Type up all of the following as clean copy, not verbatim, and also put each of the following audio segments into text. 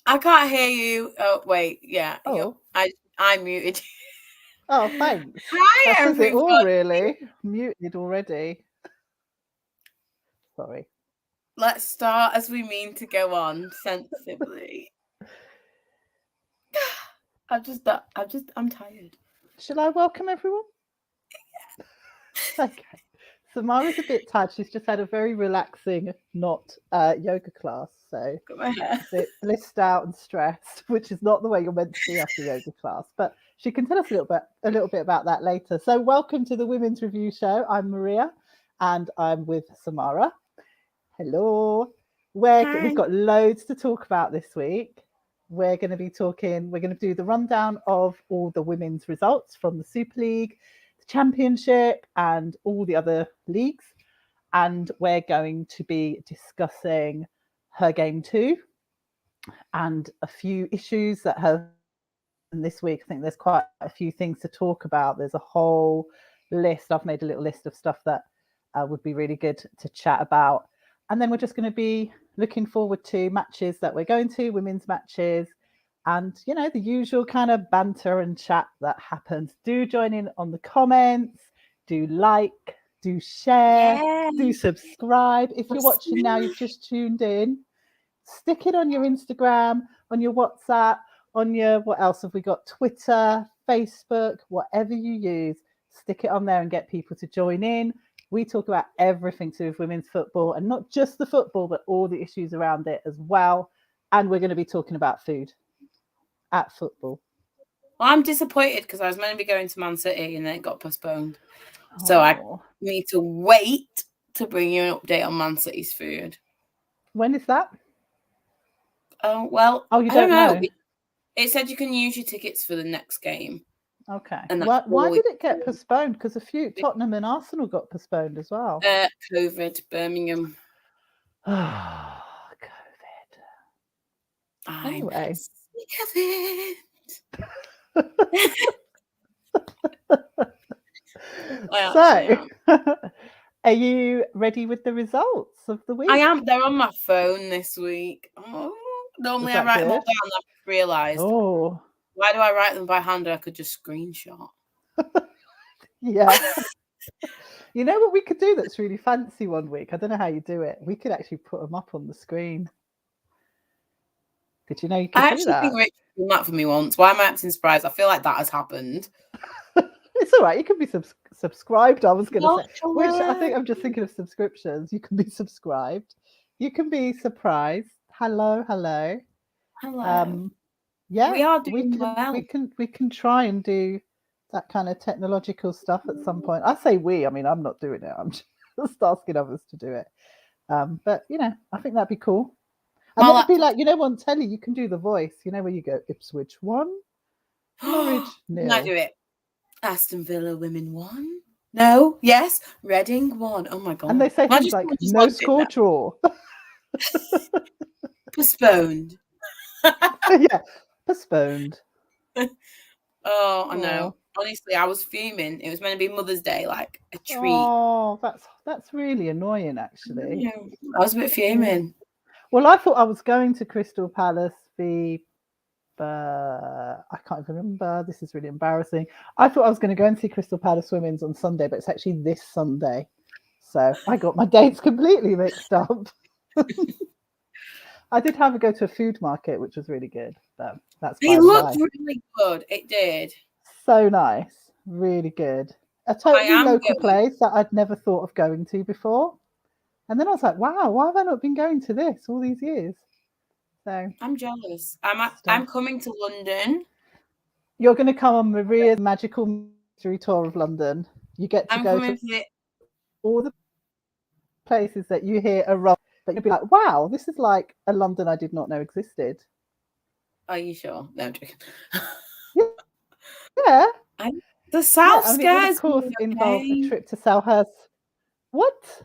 I can't hear you. Oh, wait. Yeah. Oh. I muted. Oh, thanks. Hi, that says everybody. it all, really. Muted already. Sorry. Let's start as we mean to go on, sensibly. I'm tired. Shall I welcome everyone? Okay. Samara's a bit tired. She's just had a very relaxing, not yoga class. So a bit blissed out and stressed, which is not the way you're meant to be after yoga class. But she can tell us a little bit about that later. So welcome to the Women's Review Show. I'm Maria and I'm with Samara. Hello. We've got loads to talk about this week. We're going to do the rundown of all the women's results from the Super League, the Championship, and all the other leagues. And we're going to be discussing her game 2 and a few issues that have this week. I think there's quite a few things to talk about. There's a whole list. I've made a little list of stuff that would be really good to chat about. And then we're just going to be looking forward to matches that we're going to, women's matches, and, you know, the usual kind of banter and chat that happens. Do join in on the comments, do like, do share, do subscribe. If you're watching now, you've just tuned in, stick it on your Instagram, on your WhatsApp, on your, what else have we got? Twitter, Facebook, whatever you use, stick it on there and get people to join in. We talk about everything to do with women's football, and not just the football, but all the issues around it as well. And we're going to be talking about food at football. Well, I'm disappointed because I was meant to be going to Man City and then it got postponed. So I need to wait to bring you an update on Man City's food. When is that? Oh, well, you don't know. It said you can use your tickets for the next game. Okay. Why did it get postponed? Because a few, Tottenham and Arsenal got postponed as well. COVID, Birmingham. Oh, COVID. Anyway. I'm sick of it. So, are you ready with the results of the week? I am. They're on my phone this week. Oh, normally I write them all down. I've realised. Oh. Why do I write them by hand? I could just screenshot. Yeah. You know what we could do that's really fancy one week? I don't know how you do it. We could actually put them up on the screen. Did you know you could do that? I think Rich did that for me once. Why am I acting surprised? I feel like that has happened. It's all right. You can be subscribed. I was going to say, which I think I'm just thinking of subscriptions. You can be subscribed. You can be surprised. Hello. Yeah, we are doing well. We can try and do that kind of technological stuff at some point. I say we. I mean, I'm not doing it. I'm just asking others to do it. But you know, I think that'd be cool. And then it'd be like, you know, on telly you can do the voice. You know, where you go Ipswich 1, Norwich 0. I do it. Aston Villa women 1. No, yes, Reading 1. Oh my god! And they say things like no score draw. Postponed. Yeah, postponed. Oh, I know. Honestly, I was fuming. It was meant to be Mother's Day, like a treat. Oh, that's really annoying, actually. Yeah, I was a bit fuming. Well, I thought I was going to Crystal Palace I can't even remember. This is really embarrassing. I thought I was going to go and see Crystal Palace Women's on Sunday, but it's actually this Sunday. So I got my dates completely mixed up. I did have a go to a food market, which was really good. But that's it looked really good. It did. So nice. Really good. A totally local place that I'd never thought of going to before. And then I was like, wow, why have I not been going to this all these years? So I'm jealous. I'm coming to London. You're going to come on Maria's magical mystery tour of London. You get to go to all the places that you hear are wrong, but you'll be like, wow, this is like a London I did not know existed. Are you sure? No, I'm joking. Yeah. The South scares it would, of course, involve a trip to Selhurst. What?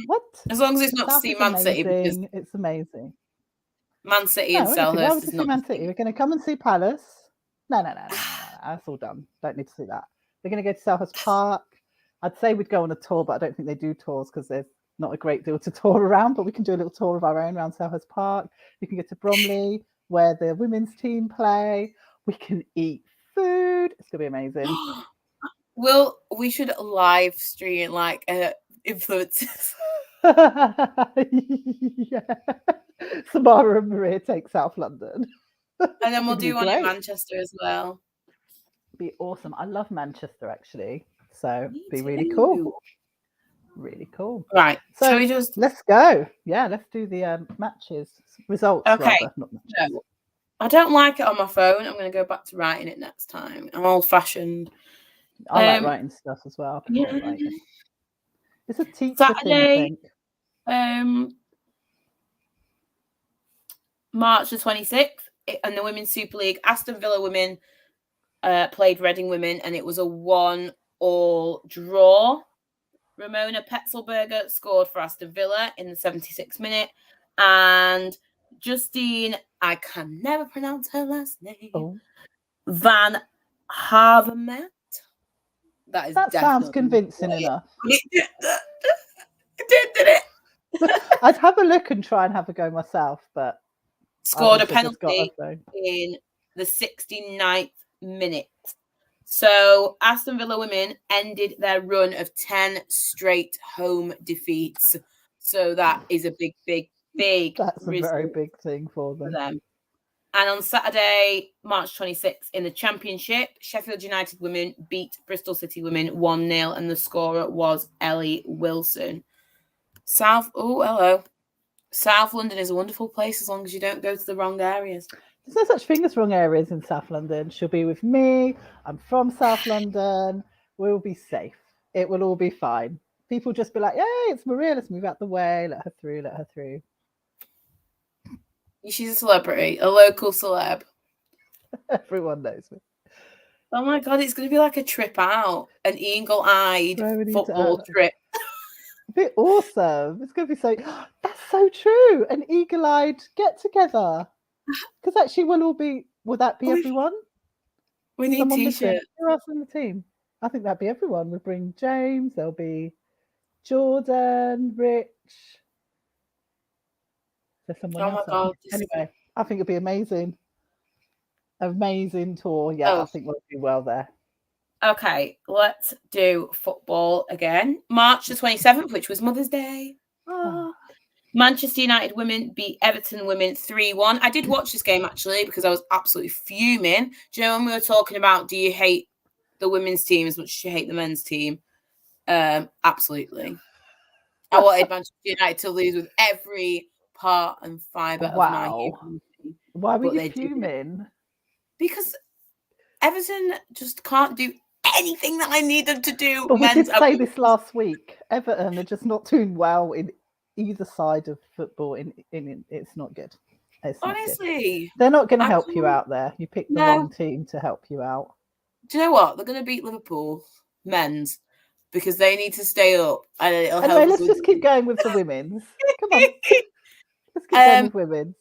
What? As long as it's not South to see Man City. Because it's amazing. Man City and Selhurst why would is you not see Man City? We're going to come and see Palace. No. That's all done. Don't need to see that. We're going to go to Selhurst Park. I'd say we'd go on a tour, but I don't think they do tours because there's not a great deal to tour around, but we can do a little tour of our own around Selhurst Park. You can go to Bromley, where the women's team play. We can eat food. It's going to be amazing. We should live stream like influencers. Yeah. Samara and Maria take South London. And then we'll do one in Manchester as well. Be awesome. I love Manchester actually. So be really cool. Really cool. Right. So shall we just let's go. Yeah, let's do the results. Okay. Rather, not matches. No, I don't like it on my phone. I'm going to go back to writing it next time. I'm old-fashioned. I like writing stuff as well. It's a teacher Saturday, thing, I think. March the 26th, and the Women's Super League, Aston Villa women played Reading women, and it was a 1-1 draw. Ramona Petzelberger scored for Aston Villa in the 76th minute, and Justine, I can never pronounce her last name, Van Havermet. That sounds convincing enough. It did it? I'd have a look and try and have a go myself, but scored a penalty in the 69th minute. So Aston Villa women ended their run of 10 straight home defeats. So that is a big that's a very big thing for them. And on Saturday, March 26th, in the Championship, Sheffield United women beat Bristol City women 1-0, and the scorer was Ellie Wilson. South London is a wonderful place as long as you don't go to the wrong areas. There's no such thing as wrong areas in South London. She'll be with me. I'm from South London. We'll be safe. It will all be fine. People just be like, "Hey, it's Maria. Let's move out the way. Let her through." She's a celebrity, a local celeb. Everyone knows me. Oh my God, it's going to be like a trip out, an eagle-eyed football trip. It'd be awesome. It's going to be so... That's so true. An eagle-eyed get-together. Because actually will that be everyone? We need t-shirts. Who else in the team? I think that'd be everyone. We'll bring James. There'll be Jordan, Rich. There's someone else. My God. Anyway, I think it'll be amazing. Amazing tour. Yeah, I think we'll do well there. Okay, let's do football again. March the 27th, which was Mother's Day. Manchester United women beat Everton women 3-1. I did watch this game actually because I was absolutely fuming. Do you know when we were talking about do you hate the women's team as much as you hate the men's team? Absolutely. I wanted Manchester United to lose with every part and fibre of my human being. Why were you fuming? Because Everton just can't do anything that I need them to do. But we did say this last week. Everton are just not doing well in either side of football. It's not good. Honestly, they're not going to help you out there. You picked the wrong team to help you out. Do you know what? They're going to beat Liverpool men's because they need to stay up. And it'll help. Let's just keep going with the women's. Come on, let's keep going with women's.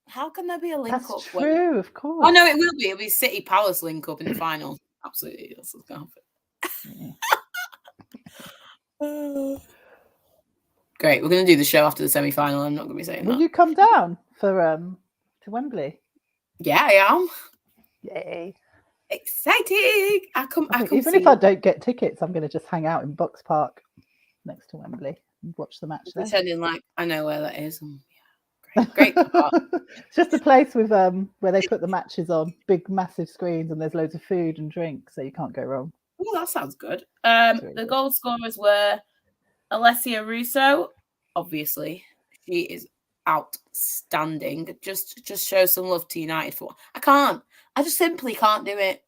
How can there be a link up? That's true, of course. Oh no, it will be. It'll be City Palace link up in the final. Absolutely, that's what's going to happen. Great, we're going to do the show after the semi-final. I'm not going to be saying that. Will you come down for to Wembley? Yeah, I am. Yay! Exciting! I come. Even if I don't get tickets, I'm going to just hang out in Box Park next to Wembley and watch the match there. Pretending like I know where that is. Great part. It's just a place with where they put the matches on big, massive screens, and there's loads of food and drink, so you can't go wrong. Oh, that sounds good. The goal scorers were Alessia Russo. Obviously, she is outstanding. Just show some love to United for. I just simply can't do it.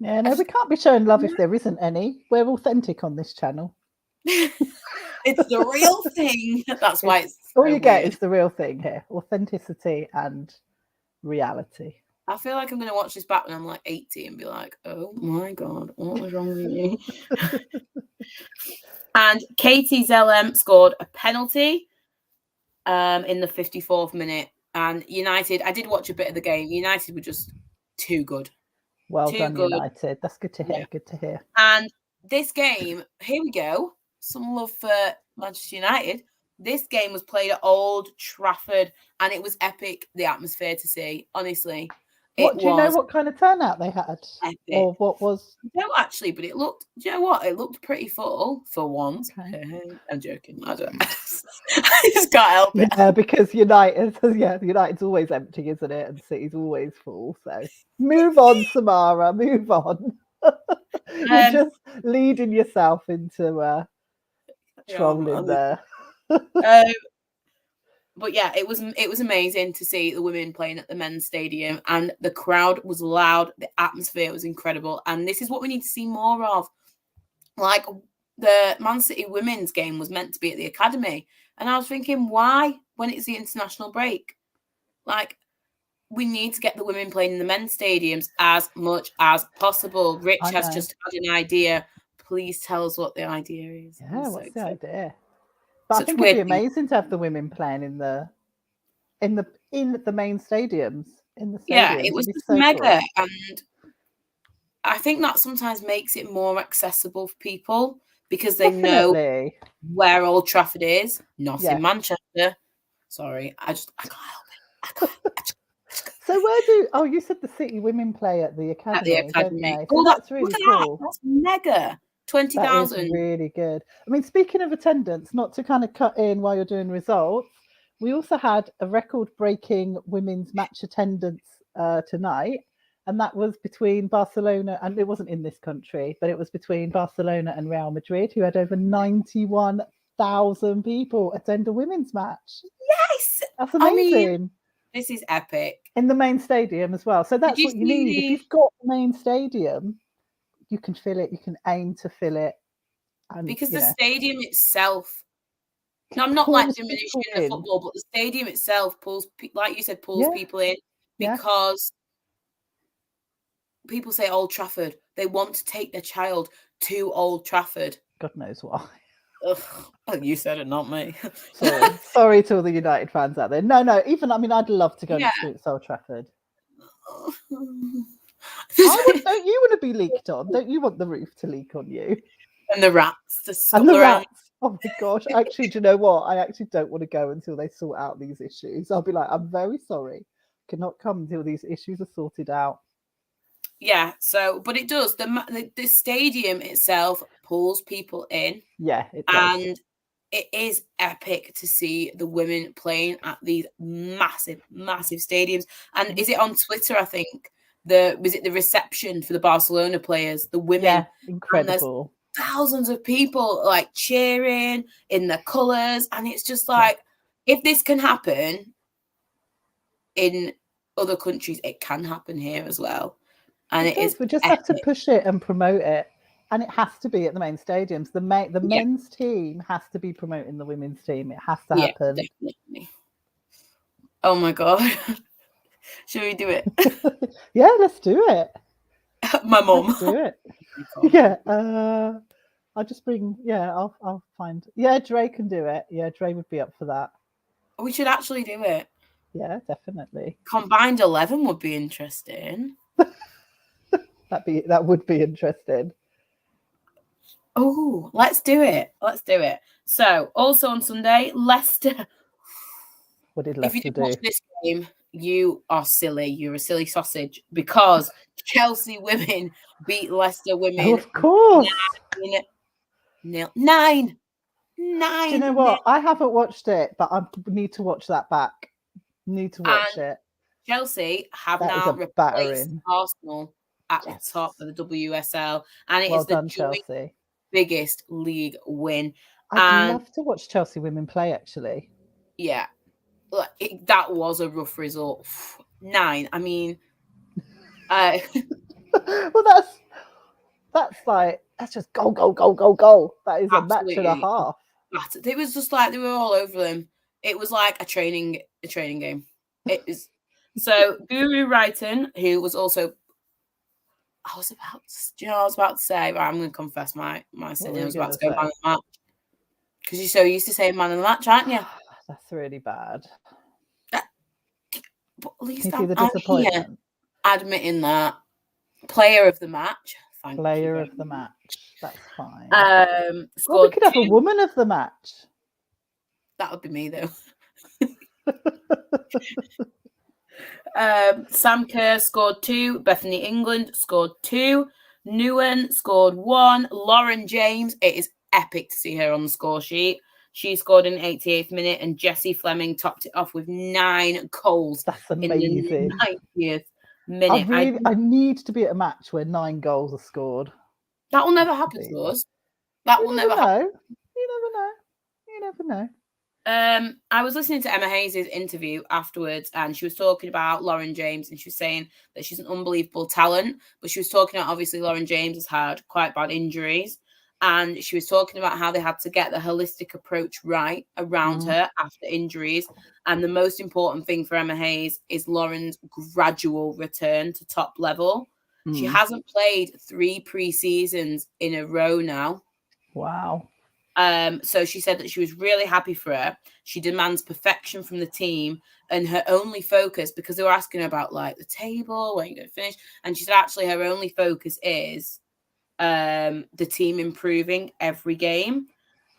Yeah, no, we can't be showing love if there isn't any. We're authentic on this channel. It's the real thing. That's why it's all so you get weird. is the real thing here: authenticity and reality. I feel like I'm going to watch this back when I'm like 80 and be like, oh my God, what was wrong with me? And Katie Zellem scored a penalty in the 54th minute. And United, I did watch a bit of the game. United were just too good. Well done, United. That's good to hear. Yeah. Good to hear. And this game, here we go. Some love for Manchester United. This game was played at Old Trafford, and it was epic. The atmosphere to see, honestly. Do you know what kind of turnout they had, epic. or what was? No, actually, but it looked. Do you know what? It looked pretty full for once. Okay. I'm joking. I just can't help it. Yeah, because United's always empty, isn't it? And City's always full. So move on, Samara. Move on. You're just leading yourself into trolling there. But yeah, it was amazing to see the women playing at the men's stadium, and the crowd was loud. The atmosphere was incredible, and this is what we need to see more of. Like, the Man City women's game was meant to be at the academy, and I was thinking, why, when it's the international break? Like, we need to get the women playing in the men's stadiums as much as possible. Rich has just had an idea. Please tell us what the idea is. Yeah, what's the idea? But I think it'd be amazing to have the women playing in the main stadiums. Yeah, it was just mega, cool. And I think that sometimes makes it more accessible for people because they know where Old Trafford is, not in Manchester. Sorry, I can't help it. So you said the City women play at the academy? At the academy. So that's really cool. That's mega. 20,000. That is really good. I mean, speaking of attendance, not to kind of cut in while you're doing results, we also had a record-breaking women's match attendance tonight, and that was between Barcelona, and it wasn't in this country, but it was between Barcelona and Real Madrid, who had over 91,000 people attend a women's match. Yes! That's amazing. I mean, this is epic. In the main stadium as well. So that's what you need. If you've got the main stadium, you can fill it. You can aim to fill it. And, because the stadium itself, now I'm not like diminishing the football, but the stadium itself pulls, like you said, people in because people say Old Trafford. They want to take their child to Old Trafford. God knows why. Ugh. Oh, you said it, not me. Sorry to all the United fans out there. No, even, I mean, I'd love to go and experience Old Trafford. Don't you want to be leaked on? Don't you want the roof to leak on you? And the rats. Rats. Oh my gosh. Actually, do you know what? I actually don't want to go until they sort out these issues. I'll be like, I'm very sorry. Cannot come until these issues are sorted out. Yeah, but it does. The stadium itself pulls people in. Yeah, it does. And it is epic to see the women playing at these massive, massive stadiums. And is it on Twitter, I think? Was it the reception for the Barcelona players, the women? Yeah, incredible. Thousands of people like cheering in the colours. And it's just like, if this can happen in other countries, it can happen here as well. And we just have to push it and promote it, and it has to be at the main stadiums. The men's team has to be promoting the women's team. It has to happen. Definitely. Oh my God, should we do it? Yeah, let's do it. My mom. Let's do it. Yeah. I'll just bring. Yeah, I'll find. Yeah, Dre can do it. Yeah, Dre would be up for that. We should actually do it. Yeah, definitely. Combined 11 would be interesting. That would be interesting. Oh, let's do it. So, also on Sunday, Leicester. What did Leicester do? If you didn't watch this game, you are silly. You're a silly sausage because Chelsea women beat Leicester women. Oh, of course. 9. Do you know what? I haven't watched it, but I need to watch that back. It. Chelsea have now replaced Arsenal at the top of the WSL, and it is the Chelsea biggest league win. I'd love to watch Chelsea women play, actually. Yeah, that was a rough result. 9. I mean, well, that's like That's just goal, goal, goal, goal, goal. That is Absolutely. a match and a half. It was just like they were all over them. It was like a training game. It is. So Guru Wrighton, who was also, I was about to say, right, I'm going to confess my sin. I was about to go man of the match. Because you're so used to saying man of the match, aren't you? That's really bad. But at least you see the I'm here admitting that. Player of the match. Player of the match. That's fine. Well, we could have a woman of the match. That would be me, though. Sam Kerr scored 2. Bethany England scored 2. Nguyen scored 1. Lauren James, it is epic to see her on the score sheet. She scored in the 88th minute, and Jessie Fleming topped it off with 9 goals. That's amazing. In the 90th minute. I need to be at a match where 9 goals are scored. That will never happen to us. That will never happen. You never know. I was listening to Emma Hayes' interview afterwards, and she was talking about Lauren James, and she was saying that she's an unbelievable talent, but she was talking about, obviously, Lauren James has had quite bad injuries, and she was talking about how they had to get the holistic approach right around her after injuries, and the most important thing for Emma Hayes is Lauren's gradual return to top level. She hasn't played 3 pre-seasons in a row now. Wow. So she said that she was really happy for her. She demands perfection from the team, and her only focus, because they were asking her about like the table, when you're going to finish, and she said actually her only focus is the team improving every game.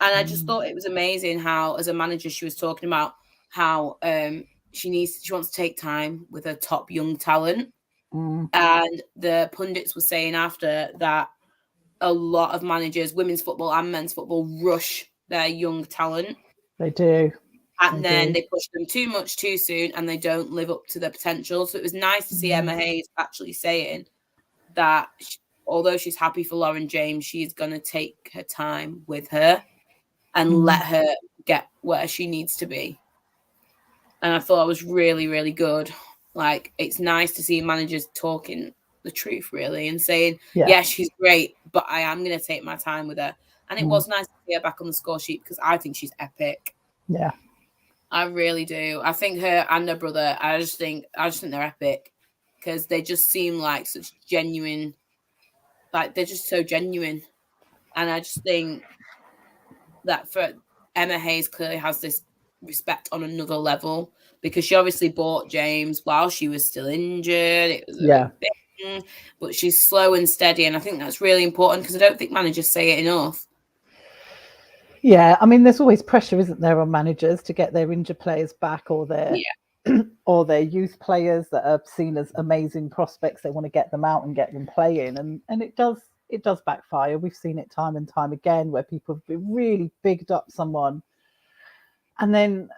And I just thought it was amazing how, as a manager, she was talking about how she wants to take time with her top young talent. And the pundits were saying after that a lot of managers, women's football and men's football, rush their young talent. They do. And then they push them too much too soon, and they don't live up to their potential. So it was nice to see Emma Hayes actually saying that although she's happy for Lauren James, she's going to take her time with her and let her get where she needs to be. And I thought it was really, really good. Like, it's nice to see managers talking the truth, really, and saying, yeah, she's great, but I am going to take my time with her. And it was nice to see her back on the score sheet, because I think she's epic. Yeah. I really do. I think her and her brother, I just think they're epic, because they just seem like such genuine, like they're just so genuine. And I just think that for Emma Hayes clearly has this respect on another level, because she obviously bought James while she was still injured. It was a big thing, but she's slow and steady, and I think that's really important, because I don't think managers say it enough. Yeah, I mean, there's always pressure, isn't there, on managers to get their injured players back, or their or their youth players that are seen as amazing prospects. They want to get them out and get them playing, and it does backfire. We've seen it time and time again where people have really bigged up someone, and then,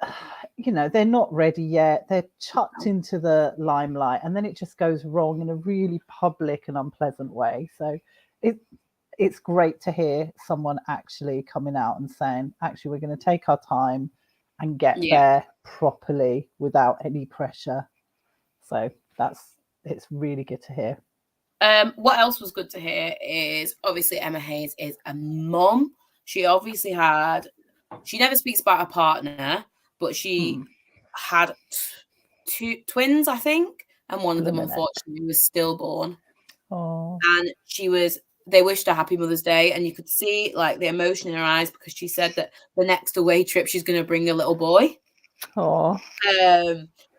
you know, they're not ready yet. They're chucked into the limelight, and then it just goes wrong in a really public and unpleasant way. So it's great to hear someone actually coming out and saying, actually, we're going to take our time and get there properly without any pressure. So it's really good to hear. What else was good to hear is, obviously, Emma Hayes is a mom. She never speaks about her partner, but she had 2 twins, I think, and one of them, unfortunately, was stillborn. Oh. And they wished her happy Mother's Day, and you could see like the emotion in her eyes, because she said that the next away trip she's going to bring a little boy. Oh.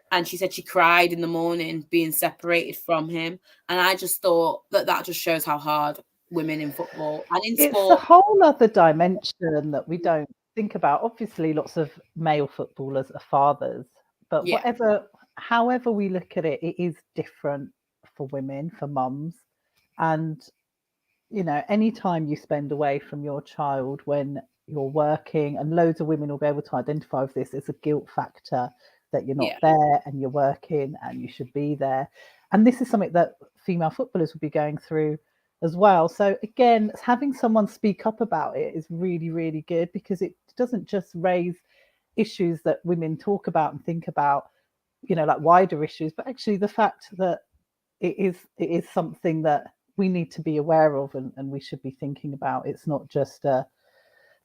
And she said she cried in the morning being separated from him. And I just thought that just shows how hard women in football and in sport. It's a whole other dimension that we don't think about. Obviously, lots of male footballers are fathers, but however we look at it, it is different for women, for mums. And, you know, anytime you spend away from your child when you're working, and loads of women will be able to identify with this, it's a guilt factor that you're not there and you're working and you should be there. And this is something that female footballers will be going through as well. So again, having someone speak up about it is really, really good, because it doesn't just raise issues that women talk about and think about, you know, like wider issues, but actually the fact that it is something that we need to be aware of, and we should be thinking about. It's not just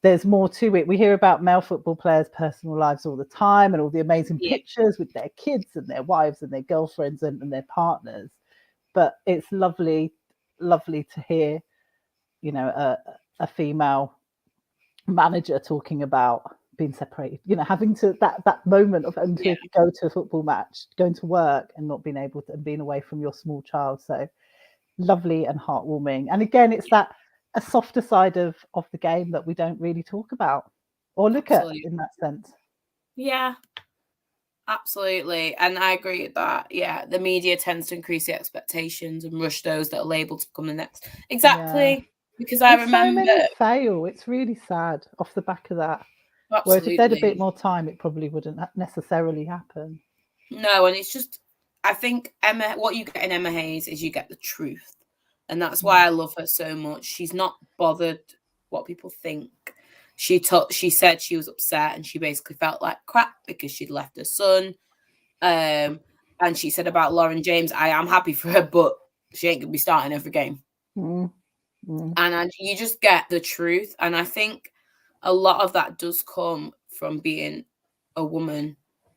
there's more to it. We hear about male football players' personal lives all the time and all the amazing pictures with their kids and their wives and their girlfriends and their partners. But it's lovely to hear, a female manager talking about being separated, having to that moment of having to go to a football match, going to work and not being able to, and being away from your small child. So lovely and heartwarming. And again, it's that a softer side of the game that we don't really talk about or look at in that sense. Yeah, absolutely. And I agree with that. Yeah, the media tends to increase the expectations and rush those that are labelled to become the next. Exactly. Because I remember so many fail. It's really sad off the back of that. Absolutely. Whereas if they had a bit more time, it probably wouldn't necessarily happen. No, and it's just, I think what you get in Emma Hayes is you get the truth. And that's why I love her so much. She's not bothered what people think. She said she was upset and she basically felt like crap because she'd left her son. And she said about Lauren James, I am happy for her, but she ain't going to be starting every game. And you just get the truth. And I think a lot of that does come from being a woman,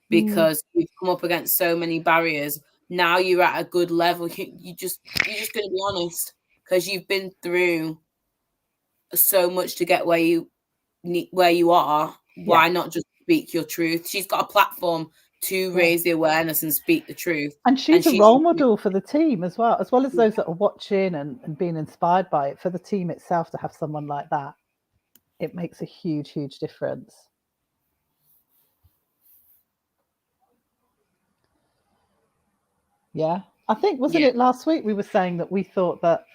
because you've come up against so many barriers. Now you're at a good level. You're just going to be honest, because you've been through so much to get where you are. Why not just speak your truth? She's got a platform to raise the awareness and speak the truth. And she's a role model for the team as well as those that are watching and being inspired by it. For the team itself to have someone like that, it makes a huge, huge difference. Yeah, I think, wasn't it last week we were saying that we thought that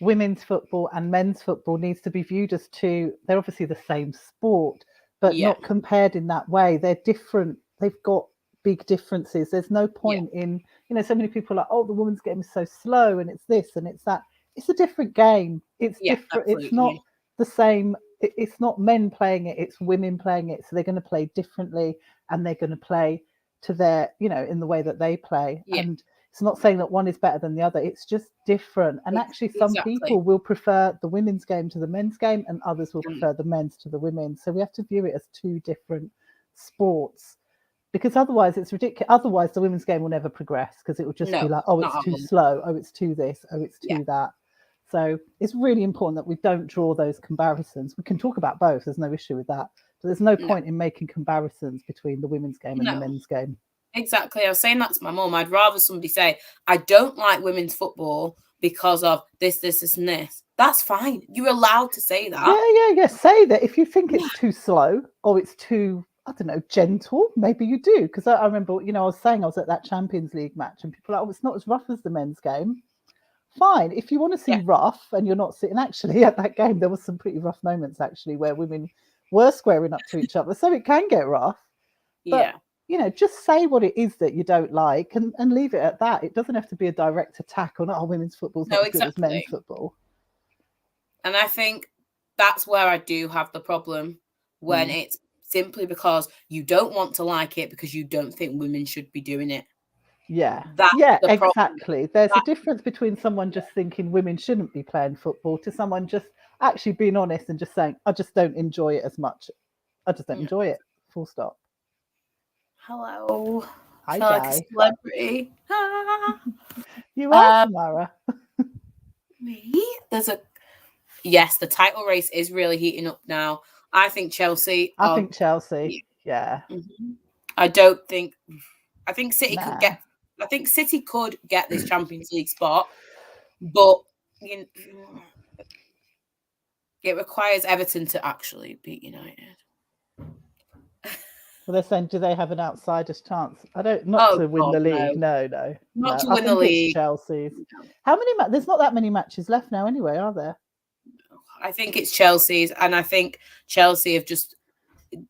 women's football and men's football needs to be viewed as two. They're obviously the same sport, but not compared in that way. They're different. They've got big differences. There's no point in, so many people are like, oh, the women's game is so slow and it's this and it's that. It's a different game. It's different. Absolutely. It's not the same. It's not men playing it. It's women playing it. So they're going to play differently and they're going to play to their, in the way that they play. And it's not saying that one is better than the other. It's just different. And actually some people will prefer the women's game to the men's game and others will prefer the men's to the women's. So we have to view it as two different sports, because otherwise it's ridiculous. Otherwise the women's game will never progress, because it will just be like, oh, it's too slow. Oh, it's too this. Oh, it's too that. So it's really important that we don't draw those comparisons. We can talk about both. There's no issue with that. But there's no point in making comparisons between the women's game and the men's game. Exactly. I was saying that to my mum. I'd rather somebody say, I don't like women's football because of this, and this. That's fine. You're allowed to say that. Yeah. Say that. If you think it's too slow or it's too, I don't know, gentle, maybe you do. Because I remember, I was saying I was at that Champions League match and people are like, oh, it's not as rough as the men's game. Fine. If you want to see rough and you're not sitting, actually at that game, there was some pretty rough moments actually where women were squaring up to each other. So it can get rough. But, just say what it is that you don't like and leave it at that. It doesn't have to be a direct attack on, oh, women's football's not as good as men's football. And I think that's where I do have the problem, when it's simply because you don't want to like it because you don't think women should be doing it. Yeah, exactly. There's a difference between someone just thinking women shouldn't be playing football to someone just actually being honest and just saying, I just don't enjoy it as much. I just don't enjoy it. Full stop. Hello. Hi, like a celebrity. You are, Samara. Me? Yes, the title race is really heating up now. I think Chelsea. I think Chelsea. Yeah. Mm-hmm. I think City could get. I think City could get this Champions League spot, but it requires Everton to actually beat United. Well, they're saying, do they have an outsider's chance? To win the league. No. Not to win the league. It's Chelsea's. How many? There's not that many matches left now, anyway, are there? I think it's Chelsea's, and I think Chelsea have just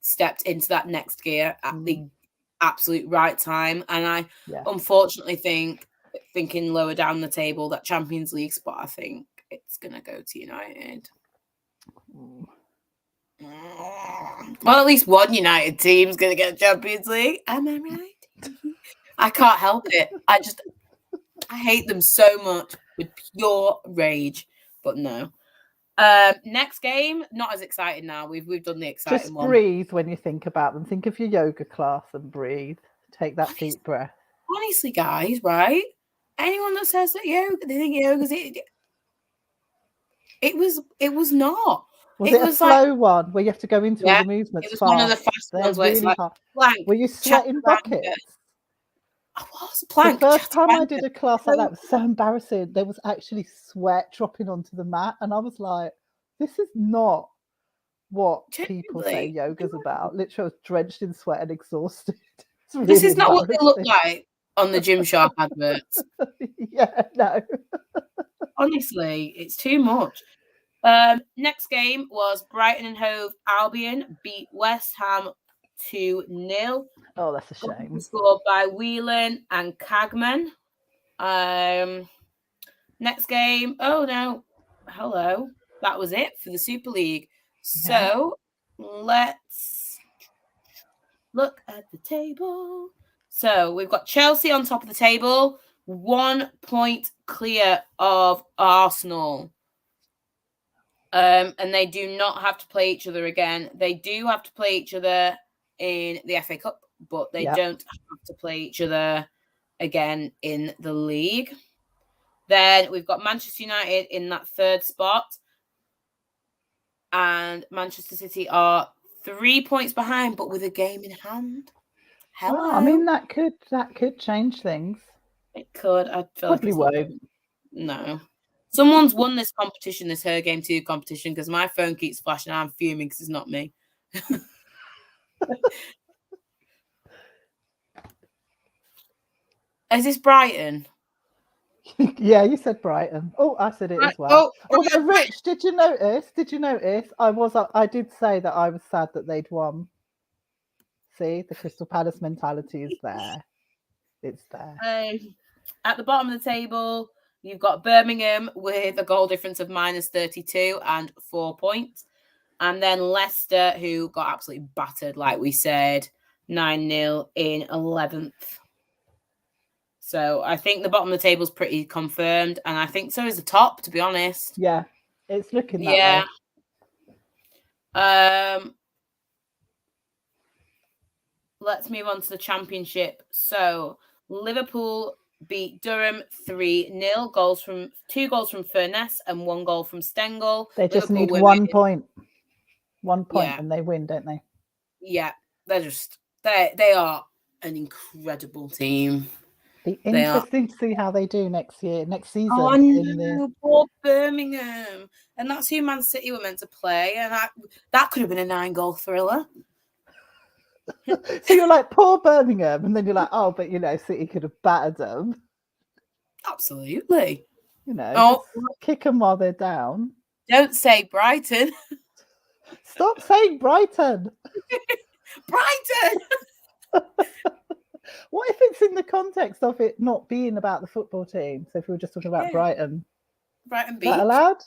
stepped into that next gear at the absolute right time. And I unfortunately thinking lower down the table, that Champions League spot, I think it's going to go to United. Well, at least one United team's going to get a Champions League. Am I right? I can't help it. I hate them so much. with pure rage. But no. Next game, not as exciting now. We've done the exciting Just one. breathe when you think about them. Think of your yoga class and breathe. Take that deep breath. Honestly, guys, right? Anyone that says that yoga, they think yoga's it was not. Was it a flow one where you have to go into all the movements? It was fast? one of the fast They're ones where really it's like hard. plank. Were you sweating buckets? I was plank. The first time I did a class like that, it was so embarrassing. There was actually sweat dropping onto the mat, and I was like, "This is not what people say yoga's about." Literally, I was drenched in sweat and exhausted. Really this is not what they look like on the Gymshark adverts. Yeah, no. Honestly, it's too much. Next game was Brighton and Hove Albion beat West Ham 2-0. Oh, that's a shame. Scored by Whelan and Cagman. Next game. Oh no. Hello. That was it for the Super League. So let's look at the table. So we've got Chelsea on top of the table, 1 point clear of Arsenal. And they do not have to play each other again. They do have to play each other in the FA Cup, but they don't have to play each other again in the league. Then we've got Manchester United in that third spot, and Manchester City are 3 points behind, but with a game in hand. Hello. Well, I mean, that could change things. It could. I feel probably won't. No. Someone's won this competition, this Her Game 2 competition, because my phone keeps flashing and I'm fuming because it's not me. Is this Brighton? Yeah, you said Brighton. Oh, I said it as well. Although, Rich, did you notice? I did say that I was sad that they'd won. See, the Crystal Palace mentality is there. It's there. At the bottom of the table, you've got Birmingham with a goal difference of -32 and 4 points. And then Leicester, who got absolutely battered, like we said, 9-0 in 11th. So I think the bottom of the table is pretty confirmed. And I think so is the top, to be honest. Yeah, it's looking that way. Let's move on to the Championship. So Liverpool beat Durham 3-0. 2 goals from Furness and 1 goal from Stengel. They just need 1 point. 1 point and they win, don't they? Yeah, they are an incredible team. Be interesting to see how they do next season. Oh, I know, poor Birmingham. And that's who Man City were meant to play. And that could have been a 9-goal thriller. So you're like, poor Birmingham, and then you're like, oh, but City could have battered them. Absolutely. Kick them while they're down. Don't say Brighton. Stop saying Brighton. Brighton. What if it's in the context of it not being about the football team? So if we were just talking about Brighton. Brighton Beach. Is that allowed?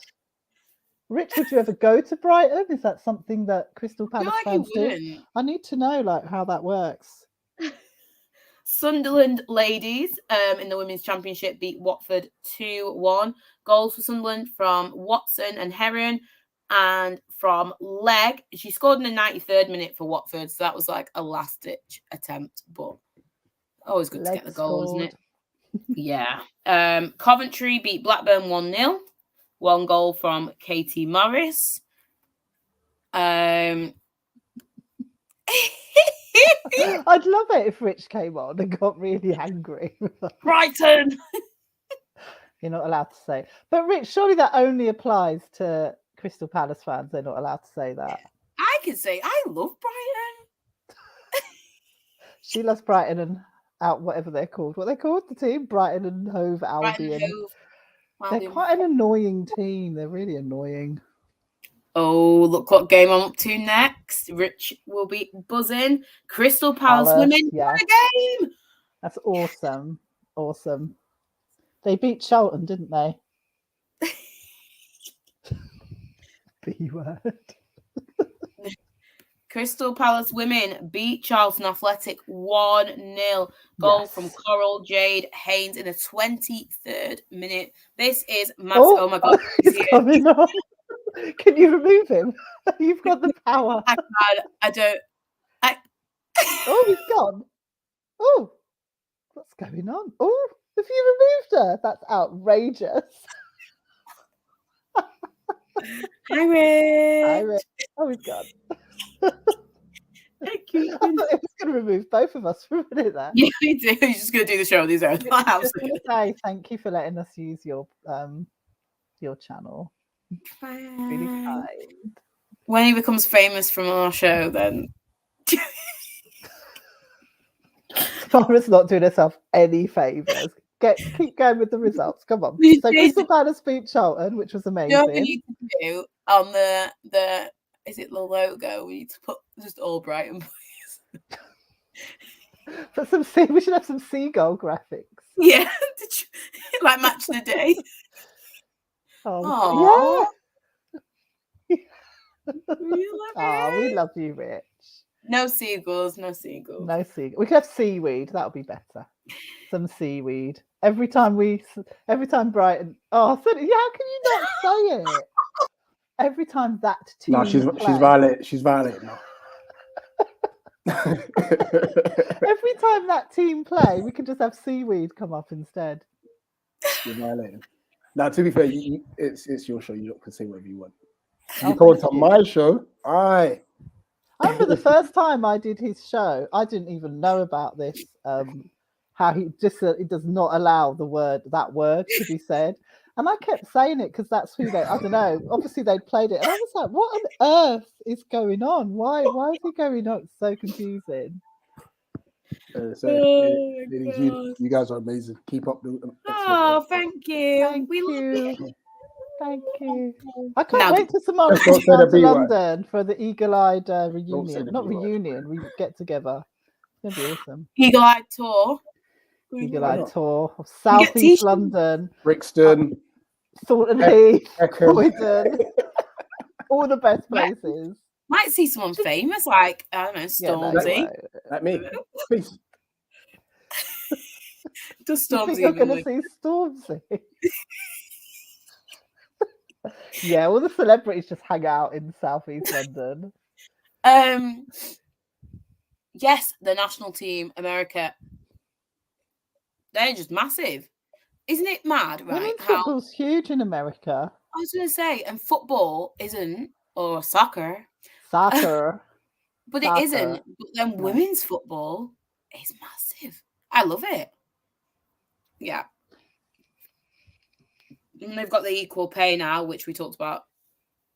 Rich, would you ever go to Brighton? Is that something that Crystal Palace fans do? I need to know how that works. Sunderland ladies in the Women's Championship beat Watford 2-1. Goals for Sunderland from Watson and Heron and from Legg. She scored in the 93rd minute for Watford, so that was like a last-ditch attempt, but always good to get the goal, isn't it? Yeah. Coventry beat Blackburn 1-0. 1 goal from Katie Morris. I'd love it if Rich came on and got really angry. Brighton! You're not allowed to say. But Rich, surely that only applies to Crystal Palace fans. They're not allowed to say that. I can say I love Brighton. She loves Brighton and whatever they're called. What they're called? The team? Brighton and Hove Albion. They're quite an annoying team. They're really annoying. Oh, look what game I'm up to next. Rich will be buzzing. Crystal Palace women won a game. That's awesome. Awesome. They beat Charlton, didn't they? B word. Crystal Palace women beat Charlton Athletic 1-0. Goal from Coral Jade Haynes in the 23rd minute. This is massive. Oh my God. He's coming on. Can you remove him? You've got the power. I can't. I don't. Oh, he's gone. Oh, what's going on? Oh, have you removed her? That's outrageous. Hi, Rich. Hi, Rich. Oh, he's gone. Thank you. I thought it was going to remove both of us for a minute there. Yeah, we do. He's just going to do the show on his own. I just want to say thank you for letting us use your channel. Really kind. When he becomes famous from our show, then Samara's not doing herself any favours. Keep going with the results. Come on. So Crystal Palace beat Charlton, which was amazing. You know what we need to do on the is it the logo? We need to put just all Brighton players. Put some we should have some seagull graphics. Yeah, like match of the day. Oh, yeah. We love you, Rich. No seagulls, no seagulls. No seagull. We could have seaweed. That would be better. Some seaweed. Every time Brighton. Oh, so, how can you not say it? Every time that team. No, she's violated. She's violated now. Every time that team play, we can just have seaweed come up instead. You're violating. Now, to be fair, it's your show. You can say whatever you want. You come on my show. I remember the first time I did his show, I didn't even know about this. How he does not allow that word to be said, and I kept saying it because that's who I don't know. Obviously, they'd played it, and I was like, "What on earth is going on? Why is he going on? It's so confusing." You guys are amazing. Keep up the excellent thank you. Love you. Thank you. I can't wait to Samara comes down to London for the eagle-eyed reunion. Not reunion, we get together. It's going to be awesome. Eagle-eyed tour. Eagle-eyed tour of South East London. Brixton. Thornton Heath. Croydon. All the best places. Might see someone famous, like, I don't know, Stormzy. Like me. Please. Does Stormzy you're going to see Stormzy? Yeah, all the celebrities just hang out in Southeast London. Yes, the national team, America, they're just massive. Isn't it mad, right? Women's football's huge in America. I was going to say, and football isn't, or soccer. Soccer. But it isn't. But then women's football is massive. I love it. Yeah. And they've got the equal pay now, which we talked about.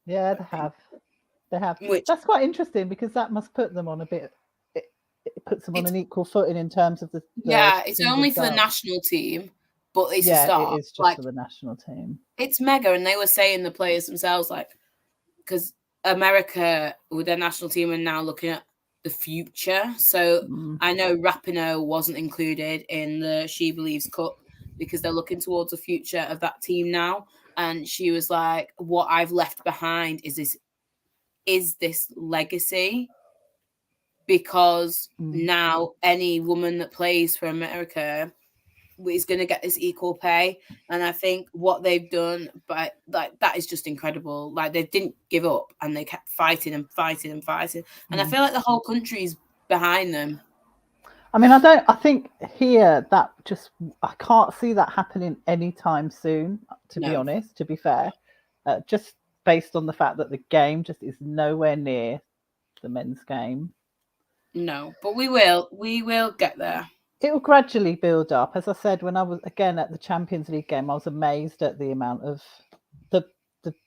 Yeah, they have. That's quite interesting because that must put them on a bit. It puts them on an equal footing in terms of the. It's only for the national team, but it's a start. It is just for the national team. It's mega, and they were saying the players themselves, like, because America with their national team are now looking at the future. So I know Rapinoe wasn't included in the She Believes Cup because they're looking towards the future of that team now. And she was like, what I've left behind is this legacy, because now any woman that plays for America is going to get this equal pay. And I think what they've done, but like, that is just incredible. Like, they didn't give up and they kept fighting and fighting and fighting. And I feel like the whole country's behind them. I mean, I think here I can't see that happening anytime soon, to be honest, to be fair, just based on the fact that the game just is nowhere near the men's game. No, but we will get there. It will gradually build up. As I said, when I was again at the Champions League game, I was amazed at the amount of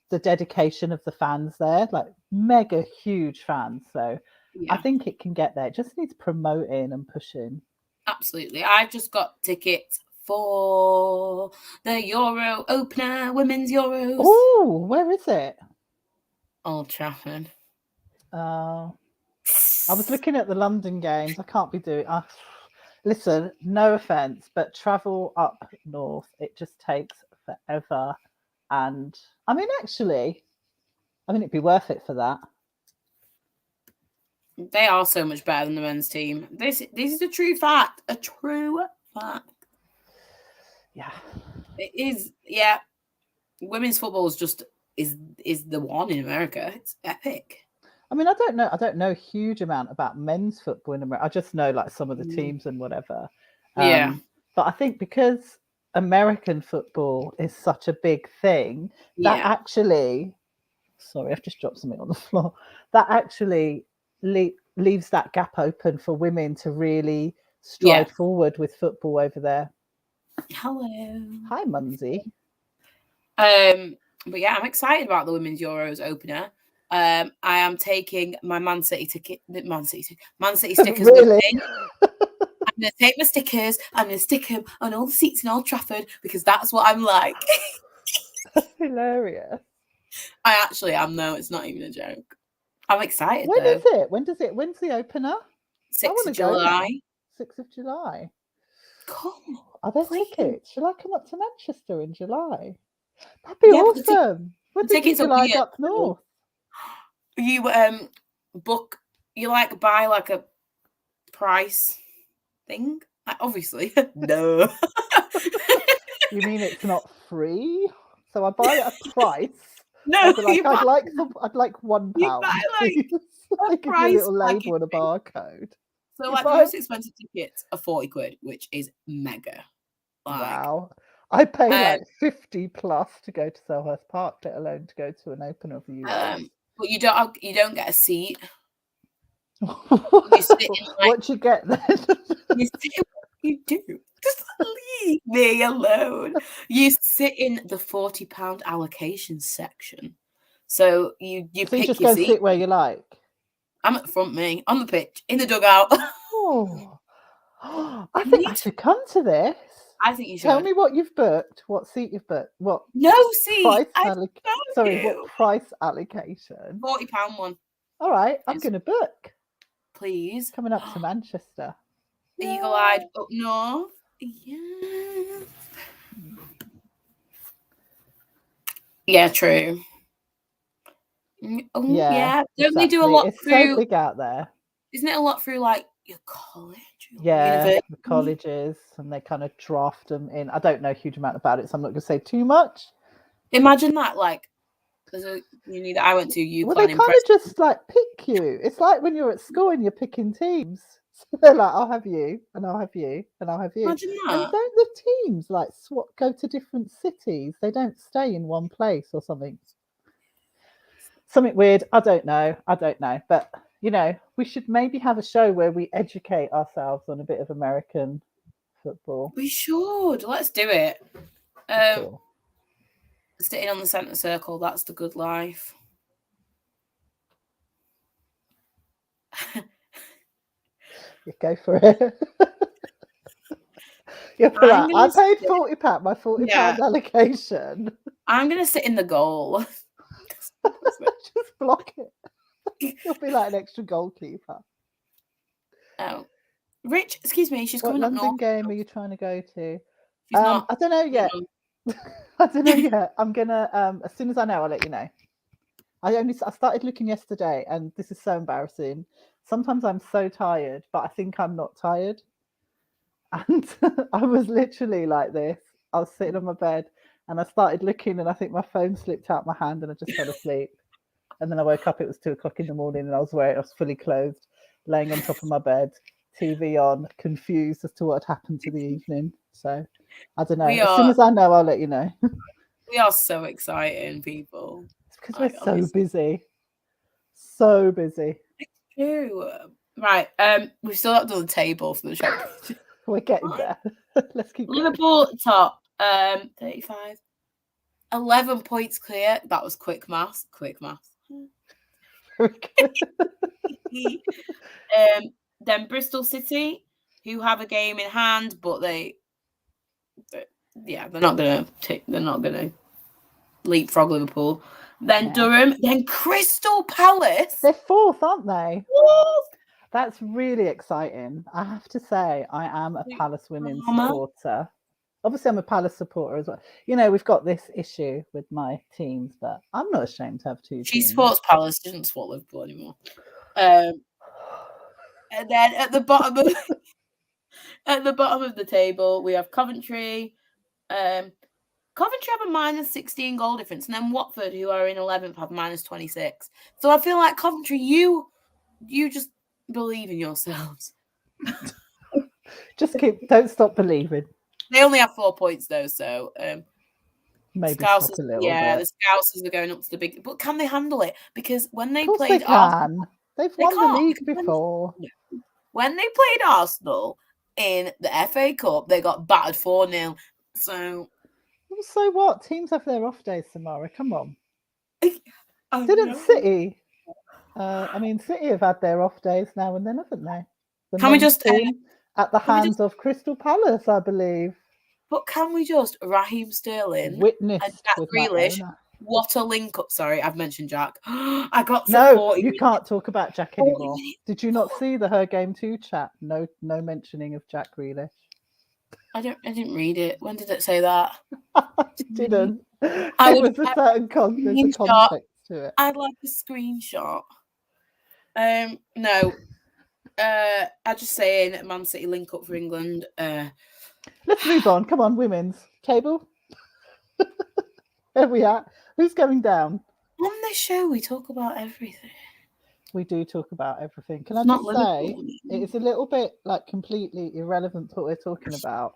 the dedication of the fans there, like mega huge fans. So I think it can get there. It just needs promoting and pushing. Absolutely. I just got tickets for the Euro opener, women's Euros. Oh, where is it? Old Trafford. I was looking at the London games. I can't be doing. Listen, no offense, but travel up north, it just takes forever. And I mean, actually, it'd be worth it for that. They are so much better than the men's team. This is a true fact. A true fact. Yeah. It is. Yeah. Women's football is just is the one in America. It's epic. I mean, I don't know a huge amount about men's football in America. I just know like some of the teams and whatever. Yeah. But I think because American football is such a big thing, that actually, sorry, I've just dropped something on the floor. That actually leaves that gap open for women to really stride forward with football over there. Hello. Hi, Munsey. But yeah, I'm excited about the Women's Euros opener. I am taking my Man City ticket. Man City stickers Really? with me. I'm going to take my stickers. I'm going to stick them on all the seats in Old Trafford because that's what I'm like. That's hilarious. I actually am, though. It's not even a joke. I'm excited. When though. is it? When's the opener? 6th of July. 6th of July. Come. Are there tickets? Shall I come up to Manchester in July? That'd be awesome. What tickets are like up north? You book. You like buy like a price thing. Like, obviously, no. You mean it's not free? So I buy at a price. No, I'd like £1. Like they give you a little label and a barcode. So like the most expensive tickets are 40 quid, which is mega. Like, wow. I pay like 50 plus to go to Selhurst Park, let alone to go to an opener of the Euros. But you don't get a seat. You sit in, like, what you get then? You do. Just leave me alone. You sit in the £40 allocation section. So you pick just your go seat. Sit where you like. I'm at the front, me, on the pitch, in the dugout. Oh, I think I should come to this. I think you should. Tell me what you've booked. What seat you've booked? What? No seat. What price allocation? £40 one. All right, I'm going to book. Please. Coming up to Manchester. The Eagle Eyed up north. Yeah. Yeah, true. Yeah. Don't they do a lot it's through? So big out there. Isn't it a lot through like your college? The colleges, and they kind of draft them in. I don't know a huge amount about it, so I'm not going to say too much. Imagine that, like, there's a uni that I went to. Well, they kind of just like pick you. It's like when you're at school and you're picking teams. So they're like, I'll have you, and I'll have you, and I'll have you. Imagine that. And don't the teams like go to different cities? They don't stay in one place or something. Something weird. I don't know. But you know, we should maybe have a show where we educate ourselves on a bit of American football. We should. Let's do it. Cool. Sitting on the centre circle, that's the good life. You go for it. I paid £40, my £40 allocation. I'm going to sit in the goal. Just block it. You'll be like an extra goalkeeper. Oh. Rich, excuse me, she's coming up north. What London game are you trying to go to? I don't know yet. I'm gonna as soon as I know, I'll let you know. I started looking yesterday, and this is so embarrassing. Sometimes I'm so tired, but I think I'm not tired. And I was literally like this. I was sitting on my bed, and I started looking, and I think my phone slipped out my hand, and I just fell asleep. And then I woke up. It was 2:00 in the morning, and I was fully clothed, laying on top of my bed, TV on, confused as to what had happened to the evening. So I don't know. As soon as I know, I'll let you know. We are so exciting, people. It's because we're so busy. So busy. It's true. Right. We've still not done the table for the show. We're getting there. Let's keep Liverpool at the top. 35. 11 points clear. That was quick maths. Then Bristol City, who have a game in hand, but they're not gonna leapfrog Liverpool. Then Durham, then Crystal Palace. They're fourth, aren't they? Fourth. That's really exciting. I have to say, I am a Palace women's supporter. Obviously, I'm a Palace supporter as well. You know, we've got this issue with my teams, but I'm not ashamed to have two teams. She supports Palace, doesn't support Liverpool anymore. And then at the bottom of the table, we have Coventry. Coventry have a minus 16 goal difference, and then Watford, who are in 11th, have minus 26. So I feel like Coventry, you just believe in yourselves. Don't stop believing. They only have 4 points though, so maybe Scousers, stop a little yeah, bit. the Scousers are going up to the big. But can they handle it? Because when they Of course played they can. They've won the league because before. When they played Arsenal in the FA Cup, they got battered 4-0. So what? Teams have their off days, Samara. Come on. Didn't City? City have had their off days now and then, haven't they? Can we just at the hands of Crystal Palace, I believe. But can we just Raheem Sterling witnessed and Jack with Grealish? my owner. What a link up! Sorry, I've mentioned Jack. I got to no. 40 You minutes. Can't talk about Jack anymore. Did you not see the Her Game 2 chat? No mentioning of Jack Grealish. I didn't read it. When did it say that? Didn't. I was a certain context to it. I'd like a screenshot. No. I'm just saying, Man City link up for England. Let's move on. Come on, women's table. Where we at? Who's going down? On this show, we talk about everything. We do talk about everything. Can I just say, it's a little bit like completely irrelevant to what we're talking about,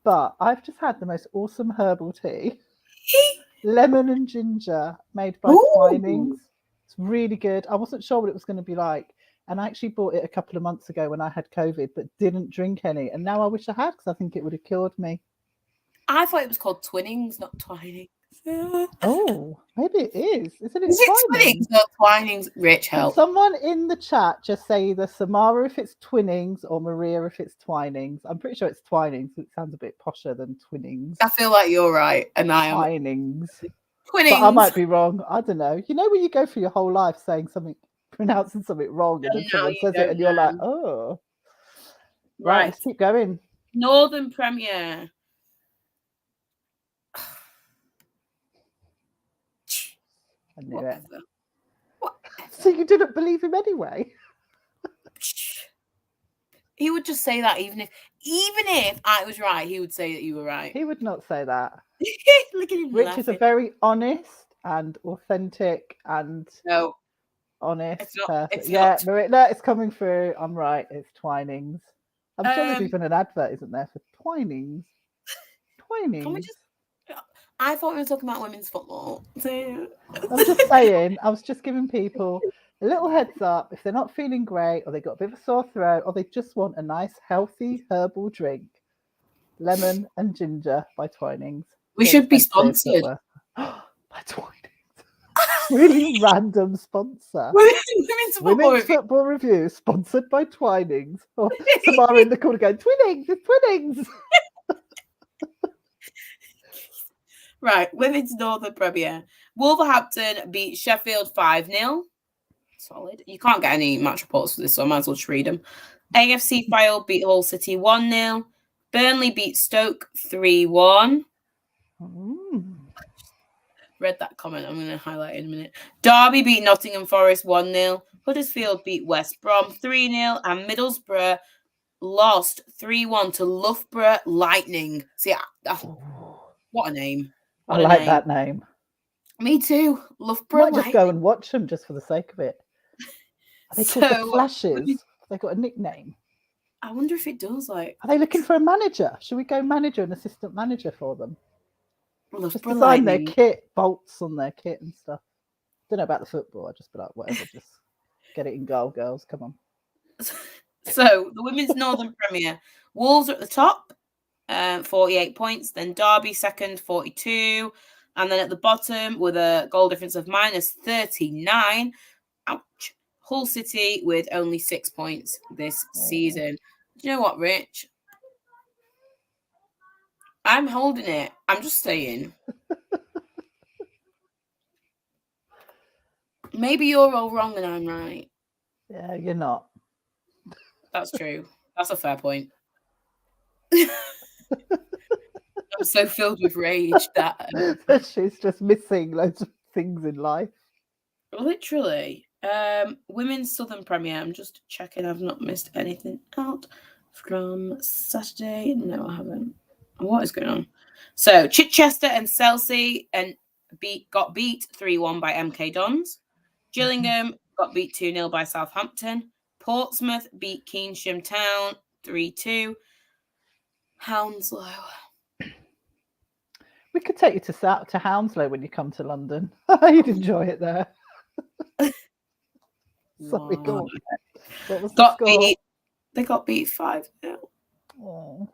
but I've just had the most awesome herbal tea. Lemon and ginger made by Twinings. It's really good. I wasn't sure what it was going to be like. And I actually bought it a couple of months ago when I had COVID, but didn't drink any. And now I wish I had, because I think it would have cured me. I thought it was called Twinnings, not Twinings. Oh, maybe it is. Isn't it? Is it Twinnings, not Twinings? Rich help. Can someone in the chat just say either Samara if it's Twinnings or Maria if it's Twinings? I'm pretty sure it's Twinings. It sounds a bit posher than Twinnings. I feel like you're right, and I am. Twinings. Twinnings. But I might be wrong. I don't know. You know when you go through your whole life saying something, pronouncing something wrong, and then someone says it, and you're like, oh. Right, let's keep going. Northern Premier. I knew it. So you didn't believe him anyway? He would just say that even if I was right, he would say that you were right. He would not say that. Look at him. Rich is a very honest and authentic and honest person. It's coming through. I'm right. It's Twinings. I'm sure there's even an advert, isn't there, for Twinings? Twinings. I thought we were talking about women's football. So... I'm just saying, I was just giving people a little heads up if they're not feeling great or they've got a bit of a sore throat or they just want a nice, healthy herbal drink. Lemon and ginger by Twinings. We should be sponsored. By Twinings. Really random sponsor. Women's football review sponsored by Twinings. Or Samara in the corner going, Twinings, it's Twinings. Right, women's Northern Premier. Wolverhampton beat Sheffield 5-0. Solid. You can't get any match reports for this, so I might as well just read them. AFC Fylde beat Hull City 1-0. Burnley beat Stoke 3-1. Read that comment. I'm going to highlight it in a minute. Derby beat Nottingham Forest 1-0. Huddersfield beat West Brom 3-0. And Middlesbrough lost 3-1 to Loughborough Lightning. See, what a name. I like that name. Me too. Loughborough Lightning. Just go and watch them just for the sake of it. Are they called the Flashes? Have they got a nickname? I wonder if it does. Are they looking for a manager? Should we go manager and assistant manager for them? Just design Lightning. Their kit, bolts on their kit and stuff. Don't know about the football. I'd just be like, whatever, just get it in goal, girls. Come on. So the women's Northern Premier. Wolves are at the top, 48 points. Then Derby second, 42. And then at the bottom with a goal difference of minus 39. Ouch. Hull City with only 6 points this season. Do you know what, Rich? I'm holding it. I'm just saying. Maybe you're all wrong and I'm right. Yeah, you're not. That's true. That's a fair point. I'm so filled with rage that she's just missing loads of things in life. Literally. Women's Southern Premier. I'm just checking I've not missed anything out from Saturday. No, I haven't. What is going on? So Chichester and Chelsea got beat 3-1 by MK Dons. Gillingham got beat 2-0 by Southampton. Portsmouth beat Keynsham Town 3-2. Hounslow. We could take you to Hounslow when you come to London. You'd enjoy it there. Sorry, go on. What was the score? They got beat 5-0. Oh.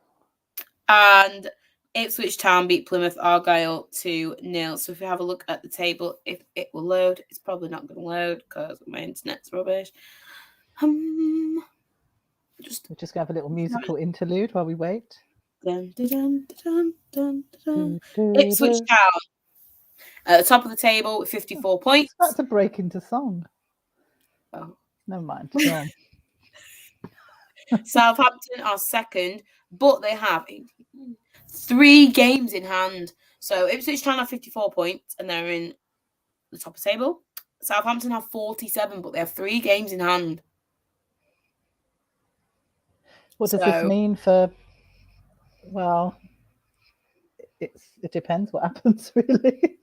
And Ipswich Town beat Plymouth Argyle 2-0. So if you have a look at the table, if it will load, it's probably not going to load because my internet's rubbish. We're just going to have a little musical interlude while we wait. Dun, dun, dun, dun, dun, dun. Ipswich Town at the top of the table with 54 points. That's a break into song. Oh, never mind. Go on. Southampton are second, but they have 3 games in hand. So Ipswich Town have 54 points and they're in the top of the table. Southampton have 47, but they have 3 games in hand. What does this mean for? Well, it depends what happens, really.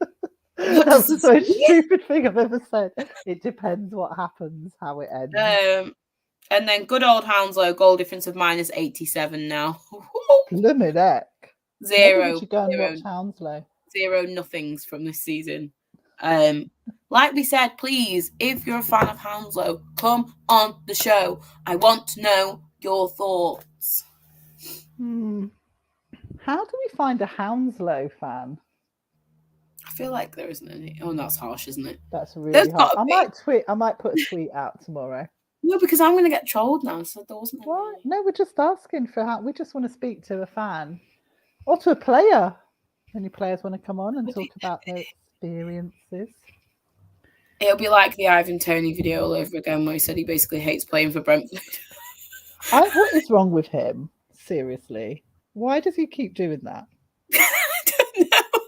That's the most stupid thing I've ever said. It depends what happens, how it ends. And then good old Hounslow, goal difference of -87 now. Blimey heck. 0. You go and watch Hounslow. 0 nothings from this season. Like we said, please, if you're a fan of Hounslow, come on the show. I want to know your thoughts. How do we find a Hounslow fan? I feel like there isn't any. Oh, that's harsh, isn't it? That's really hard. I might put a tweet out tomorrow. No, because I'm going to get trolled now. So there wasn't. What? No, we're just asking for how. We just want to speak to a fan or to a player. Any players want to come on and talk about their experiences? It'll be like the Ivan Toney video all over again, where he said he basically hates playing for Brentford. What is wrong with him? Seriously, why does he keep doing that?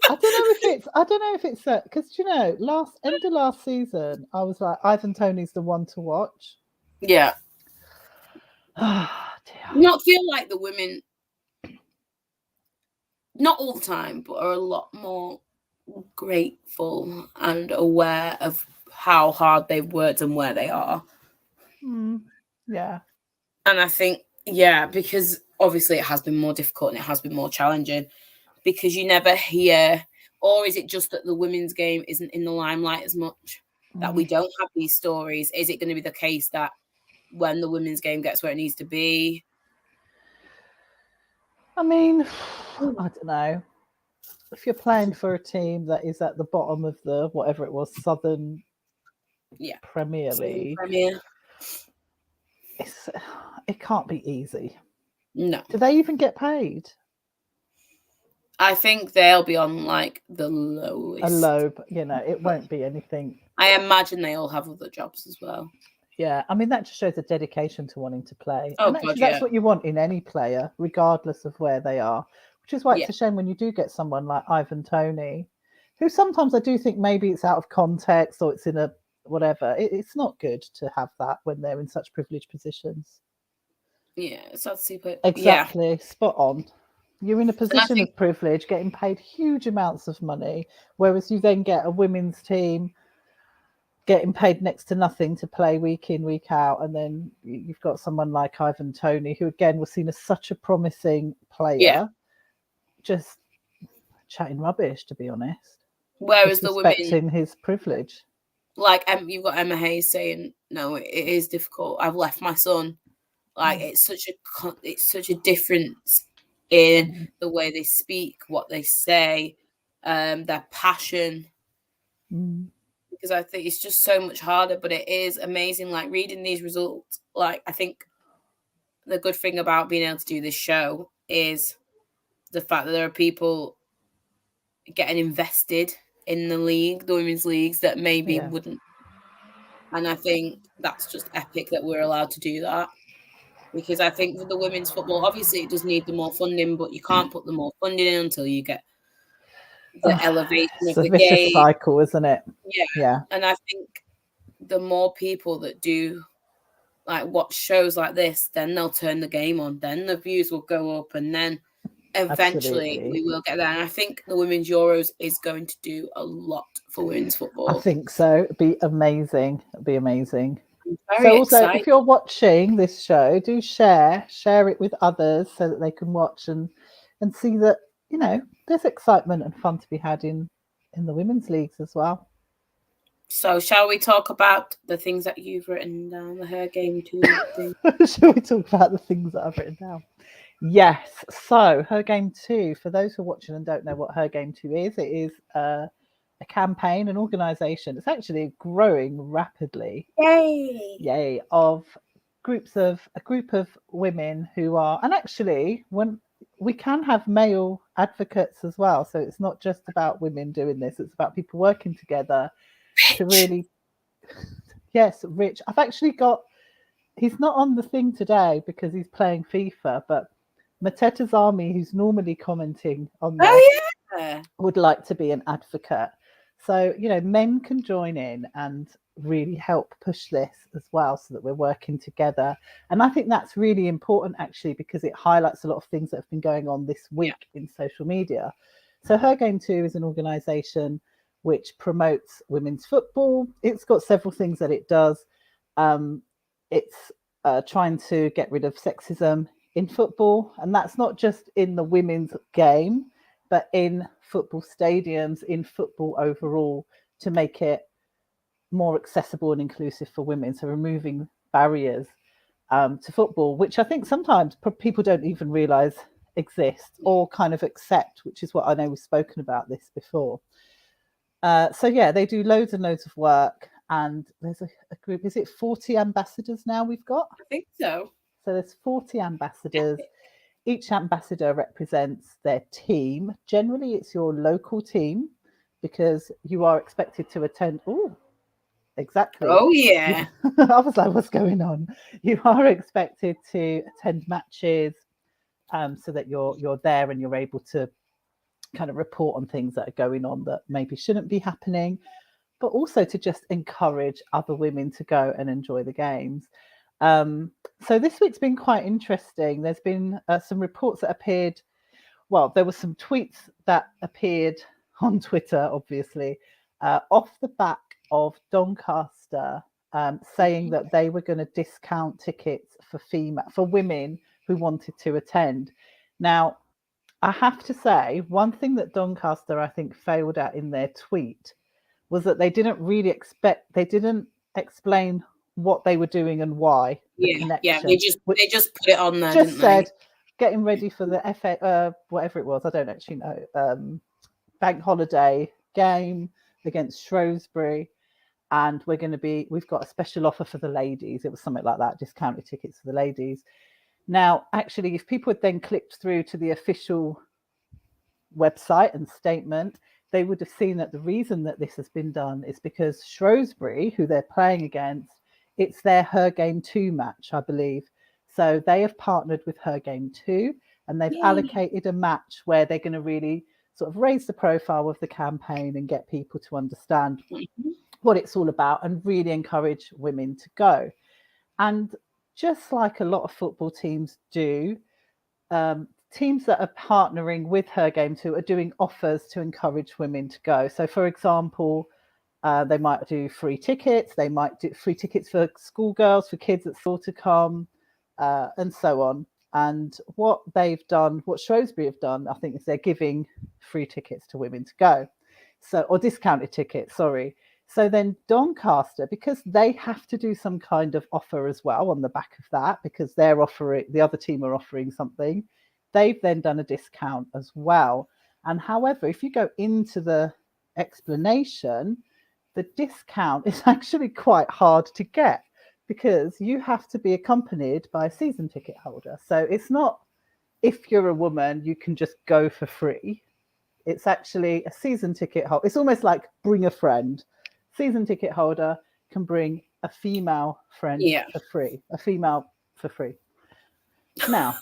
I don't know if it's because end of last season I was like, Ivan Toney's the one to watch. Yeah. Oh, dear. Not feel like the women, not all the time, but are a lot more grateful and aware of how hard they've worked and where they are. Yeah. And I think, because obviously it has been more difficult and it has been more challenging because you never hear, or is it just that the women's game isn't in the limelight as much, that we don't have these stories? Is it going to be the case that when the women's game gets where it needs to be? I mean, I don't know. If you're playing for a team that is at the bottom of the, whatever it was, Southern Premier League, it can't be easy. No. Do they even get paid? I think they'll be on like the lowest. A low, it won't be anything. I imagine they all have other jobs as well. Yeah, I mean, that just shows a dedication to wanting to play. Oh, and actually, that's what you want in any player, regardless of where they are. Which is why it's a shame when you do get someone like Ivan Toney, who sometimes I do think maybe it's out of context or it's in a whatever. It's not good to have that when they're in such privileged positions. Yeah, it's not super. Exactly, spot on. You're in a position of privilege, getting paid huge amounts of money, whereas you then get a women's team getting paid next to nothing to play week in, week out. And then you've got someone like Ivan Toney, who again was seen as such a promising player, just chatting rubbish, to be honest. Whereas the women, in his privilege. Like you've got Emma Hayes saying, no, it is difficult. I've left my son. Like it's such a difference in the way they speak, what they say, their passion. Because I think it's just so much harder, but it is amazing. Like reading these results, like I think the good thing about being able to do this show is the fact that there are people getting invested in the league, the women's leagues, that maybe wouldn't. And I think that's just epic that we're allowed to do that. Because I think for the women's football, obviously it does need the more funding, but you can't put the more funding in until you get the elevation of the game. It's a vicious cycle, isn't it? Yeah. And I think the more people that do like watch shows like this, then they'll turn the game on, then the views will go up, and then eventually we will get there. And I think the Women's Euros is going to do a lot for women's football. I think so. It'd be amazing. It'd be amazing. So also, excited. if you're watching this show, do share it with others so that they can watch and see that, you know, there's excitement and fun to be had in the women's leagues as well. So shall we talk about the things that you've written down, the Her Game 2 thing? Shall we talk about the things that I've written down? Yes. So Her Game 2, for those who are watching and don't know what Her Game 2 is, it is a campaign, an organisation. It's actually growing rapidly. Yay! Of a group of women who are, and actually, when we can have male advocates as well. So it's not just about women doing this; it's about people working together to really. Yes, Rich. I've actually got. He's not on the thing today because he's playing FIFA, but Mateta's Army, who's normally commenting on this, would like to be an advocate. So, you know, men can join in and really help push this as well so that we're working together. And I think that's really important, actually, because it highlights a lot of things that have been going on this week in social media. So Her Game 2 is an organisation which promotes women's football. It's got several things that it does. It's trying to get rid of sexism in football. And that's not just in the women's game, but in football stadiums, in football overall, to make it more accessible and inclusive for women. So removing barriers to football, which I think sometimes people don't even realise exist or kind of accept, which is what I know we've spoken about this before. So yeah, they do loads and loads of work, and there's a group, is it 40 ambassadors now we've got? I think so. So there's 40 ambassadors. Each ambassador represents their team. Generally, it's your local team because you are expected to attend. Oh, exactly. Oh, yeah. I was like, what's going on? You are expected to attend matches so that you're there and you're able to kind of report on things that are going on that maybe shouldn't be happening, but also to just encourage other women to go and enjoy the games. So this week's been quite interesting. There's been some reports that appeared. Well, there were some tweets that appeared on Twitter, obviously, off the back of Doncaster saying that they were going to discount tickets for women who wanted to attend. Now, I have to say, one thing that Doncaster, I think, failed at in their tweet was that they didn't explain what they were doing and why. Yeah, they just put it on there. Just said, getting ready for the FA, whatever it was, I don't actually know, bank holiday game against Shrewsbury, and we've got a special offer for the ladies. It was something like that, discounted tickets for the ladies. Now, actually, if people had then clicked through to the official website and statement, they would have seen that the reason that this has been done is because Shrewsbury, who they're playing against, it's their Her Game 2 match, I believe. So they have partnered with Her Game 2, and they've allocated a match where they're going to really sort of raise the profile of the campaign and get people to understand what it's all about and really encourage women to go. And just like a lot of football teams do, teams that are partnering with Her Game 2 are doing offers to encourage women to go. So, for example, they might do free tickets. They might do free tickets for schoolgirls, for kids at school to come, and so on. And what Shrewsbury have done, I think, is they're giving free tickets to women to go. So, or discounted tickets, sorry. So then Doncaster, because they have to do some kind of offer as well on the back of that, because the other team are offering something, they've then done a discount as well. And however, if you go into the explanation, the discount is actually quite hard to get because you have to be accompanied by a season ticket holder. So it's not, if you're a woman, you can just go for free. It's actually a season ticket holder. It's almost like bring a friend. Season ticket holder can bring a female friend for free. A female for free. Now,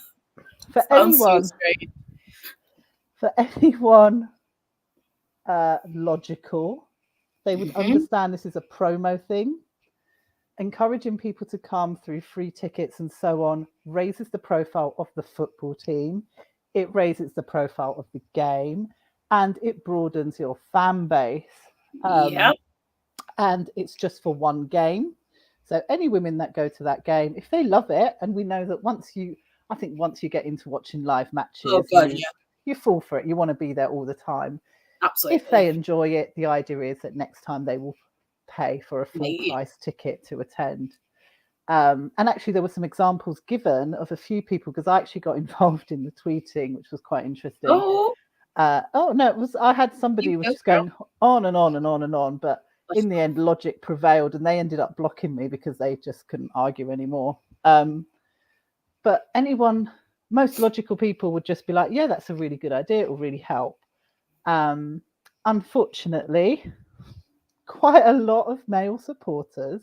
for anyone logical, they would understand this is a promo thing. encouraging people to come through free tickets and so on raises the profile of the football team. It raises the profile of the game, and it broadens your fan base. And it's just for one game. So any women that go to that game, if they love it, and we know that once you get into watching live matches, you fall for it. You want to be there all the time. Absolutely. If they enjoy it, the idea is that next time they will pay for a full price ticket to attend. And actually, there were some examples given of a few people, because I actually got involved in the tweeting, which was quite interesting. No, it was. I had somebody who was just going on and on and on and on, but in the end, logic prevailed, and they ended up blocking me because they just couldn't argue anymore. But most logical people would just be like, "Yeah, that's a really good idea. It will really help." Unfortunately, quite a lot of male supporters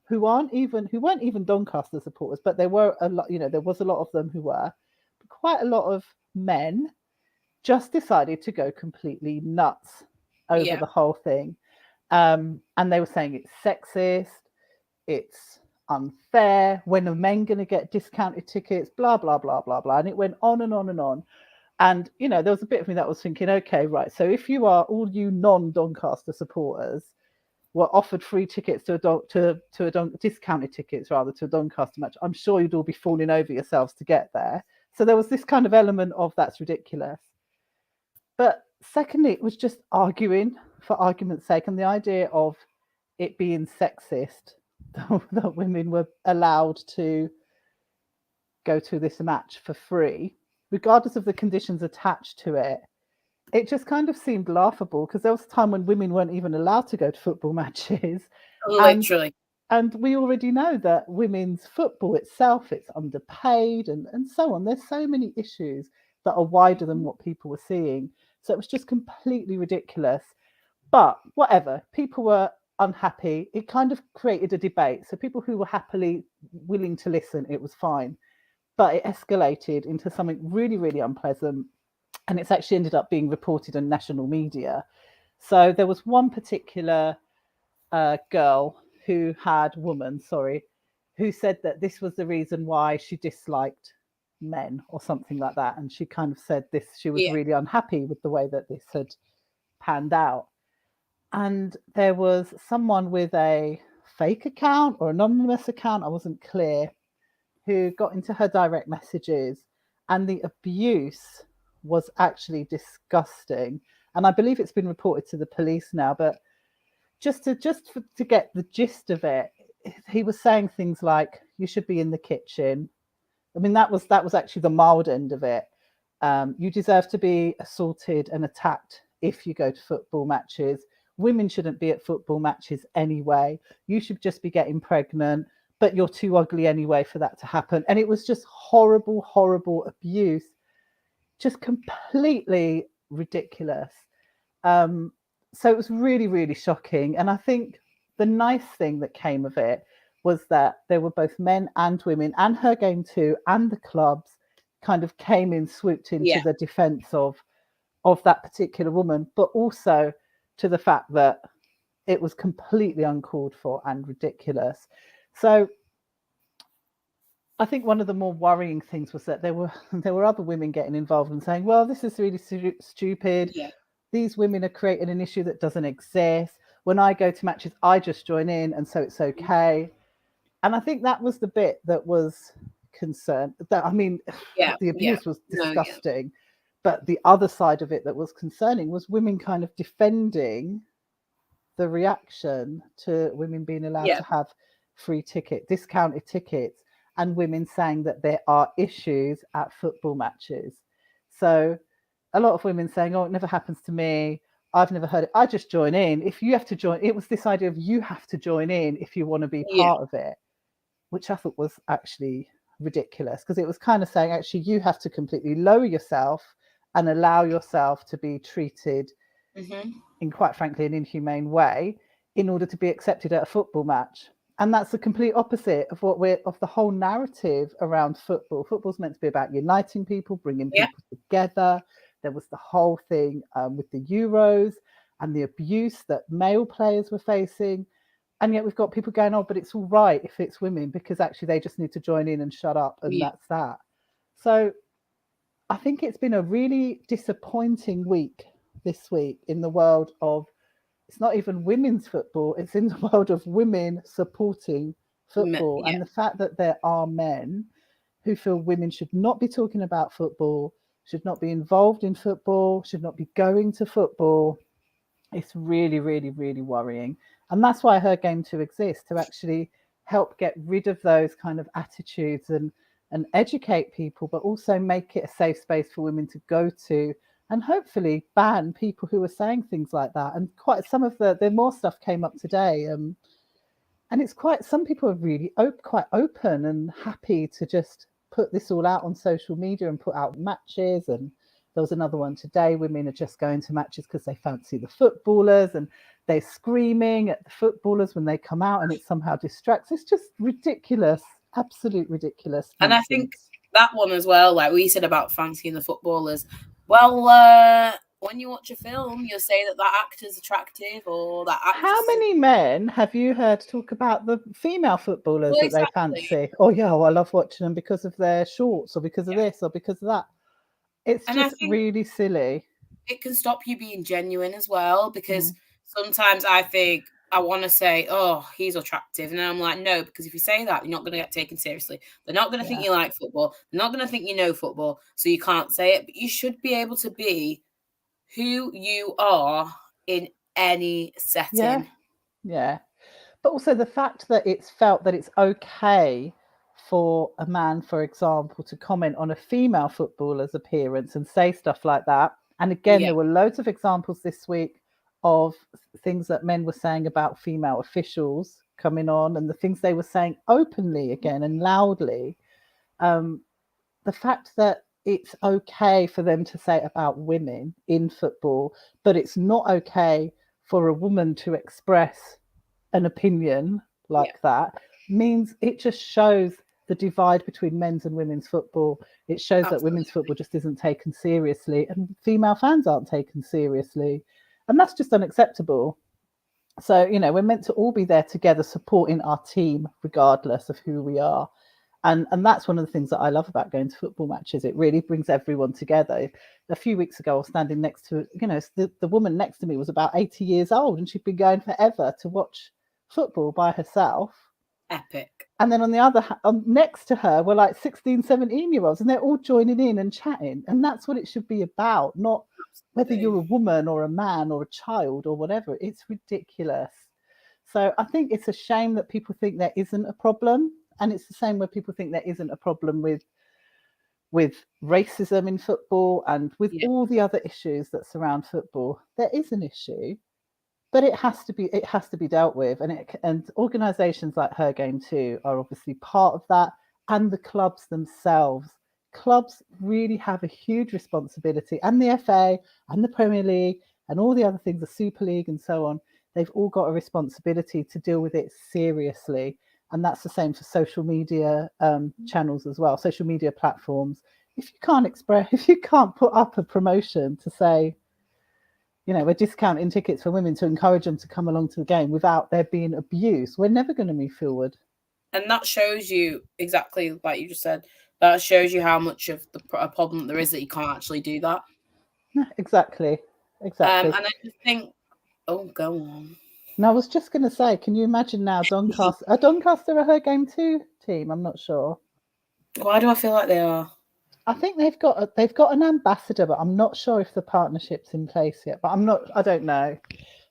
who weren't even Doncaster supporters, but there were a lot. There was a lot of them who were. But quite a lot of men just decided to go completely nuts over the whole thing. And they were saying it's sexist, it's unfair, when are men going to get discounted tickets, blah, blah, blah, blah, blah. And it went on and on and on. And, there was a bit of me that was thinking, okay, right. So if all you non-Doncaster supporters were offered free tickets discounted tickets rather to a Doncaster match, I'm sure you'd all be falling over yourselves to get there. So there was this kind of element of that's ridiculous. But secondly, it was just arguing for argument's sake, and the idea of it being sexist that women were allowed to go to this match for free, regardless of the conditions attached to it. It just kind of seemed laughable, because there was a time when women weren't even allowed to go to football matches. Literally. And we already know that women's football itself, it's underpaid and so on. There's so many issues that are wider than what people were seeing. So it was just completely ridiculous. But whatever, people were unhappy. It kind of created a debate. So people who were happily willing to listen, it was fine. But it escalated into something really, really unpleasant. And it's actually ended up being reported on national media. So there was one particular woman, who said that this was the reason why she disliked men or something like that. And she kind of said she was really unhappy with the way that this had panned out. And there was someone with a fake account or anonymous account, I wasn't clear, who got into her direct messages, and the abuse was actually disgusting. And I believe it's been reported to the police now, but just to get the gist of it, he was saying things like, you should be in the kitchen. I mean, that was actually the mild end of it. You deserve to be assaulted and attacked if you go to football matches. Women shouldn't be at football matches anyway. You should just be getting pregnant, but you're too ugly anyway for that to happen. And it was just horrible, horrible abuse, just completely ridiculous. So it was really, really shocking. And I think the nice thing that came of it was that there were both men and women, and her game too, and the clubs kind of came in, swooped into the defense of that particular woman, but also to the fact that it was completely uncalled for and ridiculous. So I think one of the more worrying things was that there were other women getting involved and saying, well, this is really stupid. Yeah. These women are creating an issue that doesn't exist. When I go to matches, I just join in, and so it's okay. And I think that was the bit that was concerned. The abuse was disgusting. But the other side of it that was concerning was women kind of defending the reaction to women being allowed to have free discounted tickets, and women saying that there are issues at football matches. So a lot of women saying, oh, it never happens to me. I've never heard it. I just join in. If you have to join, it was this idea of you have to join in if you want to be part of it, which I thought was actually ridiculous, because it was kind of saying, actually, you have to completely lower yourself and allow yourself to be treated in, quite frankly, an inhumane way in order to be accepted at a football match. And that's the complete opposite of of the whole narrative around football. Football's meant to be about uniting people, bringing people together. There was the whole thing with the Euros and the abuse that male players were facing. And yet we've got people going, oh, but it's all right if it's women, because actually they just need to join in and shut up, and that's that. So I think it's been a really disappointing week this week in the world of, it's not even women's football, it's in the world of women supporting football. And the fact that there are men who feel women should not be talking about football, should not be involved in football, should not be going to football. It's really, really, really worrying. And that's why Her Game 2 exists, to actually help get rid of those kind of attitudes and educate people, but also make it a safe space for women to go to, and hopefully ban people who are saying things like that. And quite some of the more stuff came up today. And it's quite, some people are really quite open and happy to just put this all out on social media and put out matches. And there was another one today, women are just going to matches because they fancy the footballers, and they're screaming at the footballers when they come out, and it somehow distracts. It's just ridiculous, absolute ridiculous. And I think that one as well, like we said about fancying the footballers, well, when you watch a film, you'll say that actor's attractive, or that actress. How many men have you heard talk about the female footballers that they fancy? Oh yeah, I love watching them because of their shorts, or because of this, or because of that. It's just really silly. It can stop you being genuine as well, because sometimes I think I want to say, oh, he's attractive. And then I'm like, no, because if you say that, you're not going to get taken seriously. They're not going to think you like football. They're not going to think you know football. So you can't say it. But you should be able to be who you are in any setting. Yeah. But also the fact that it's felt that it's okay for a man, for example, to comment on a female footballer's appearance and say stuff like that. And again, there were loads of examples this week of things that men were saying about female officials coming on, and the things they were saying openly again and loudly. The fact that it's okay for them to say about women in football, but it's not okay for a woman to express an opinion like that, means it just shows the divide between men's and women's football. It shows that women's football just isn't taken seriously, and female fans aren't taken seriously. And that's just unacceptable. So, you know, we're meant to all be there together supporting our team, regardless of who we are. And that's one of the things that I love about going to football matches. It really brings everyone together. A few weeks ago, I was standing next to, you know, the woman next to me was about 80 years old, and she'd been going forever to watch football by herself. Epic. And then on the other hand, next to her were like 16, 17-year-olds, and they're all joining in and chatting. And that's what it should be about, not whether you're a woman or a man or a child or whatever. It's ridiculous. So I think it's a shame that people think there isn't a problem. And it's the same where people think there isn't a problem with racism in football and with all the other issues that surround football. There is an issue, but it has to be dealt with. And organisations like Her Game 2 are obviously part of that, and the clubs themselves. Clubs really have a huge responsibility, and the FA and the Premier League and all the other things, the Super League and so on. They've all got a responsibility to deal with it seriously. And that's the same for social media channels as well, social media platforms. If you can't put up a promotion to say, you know, we're discounting tickets for women to encourage them to come along to the game without there being abuse, we're never going to move forward. And that shows you exactly, like you just said, that shows you how much of a problem there is that you can't actually do that. Exactly. And I just think, oh, go on. And I was just going to say, can you imagine now Doncaster? Are Doncaster a Her Game 2 team? I'm not sure. Why do I feel like they are? I think they've got an ambassador, but I'm not sure if the partnership's in place yet. But I don't know.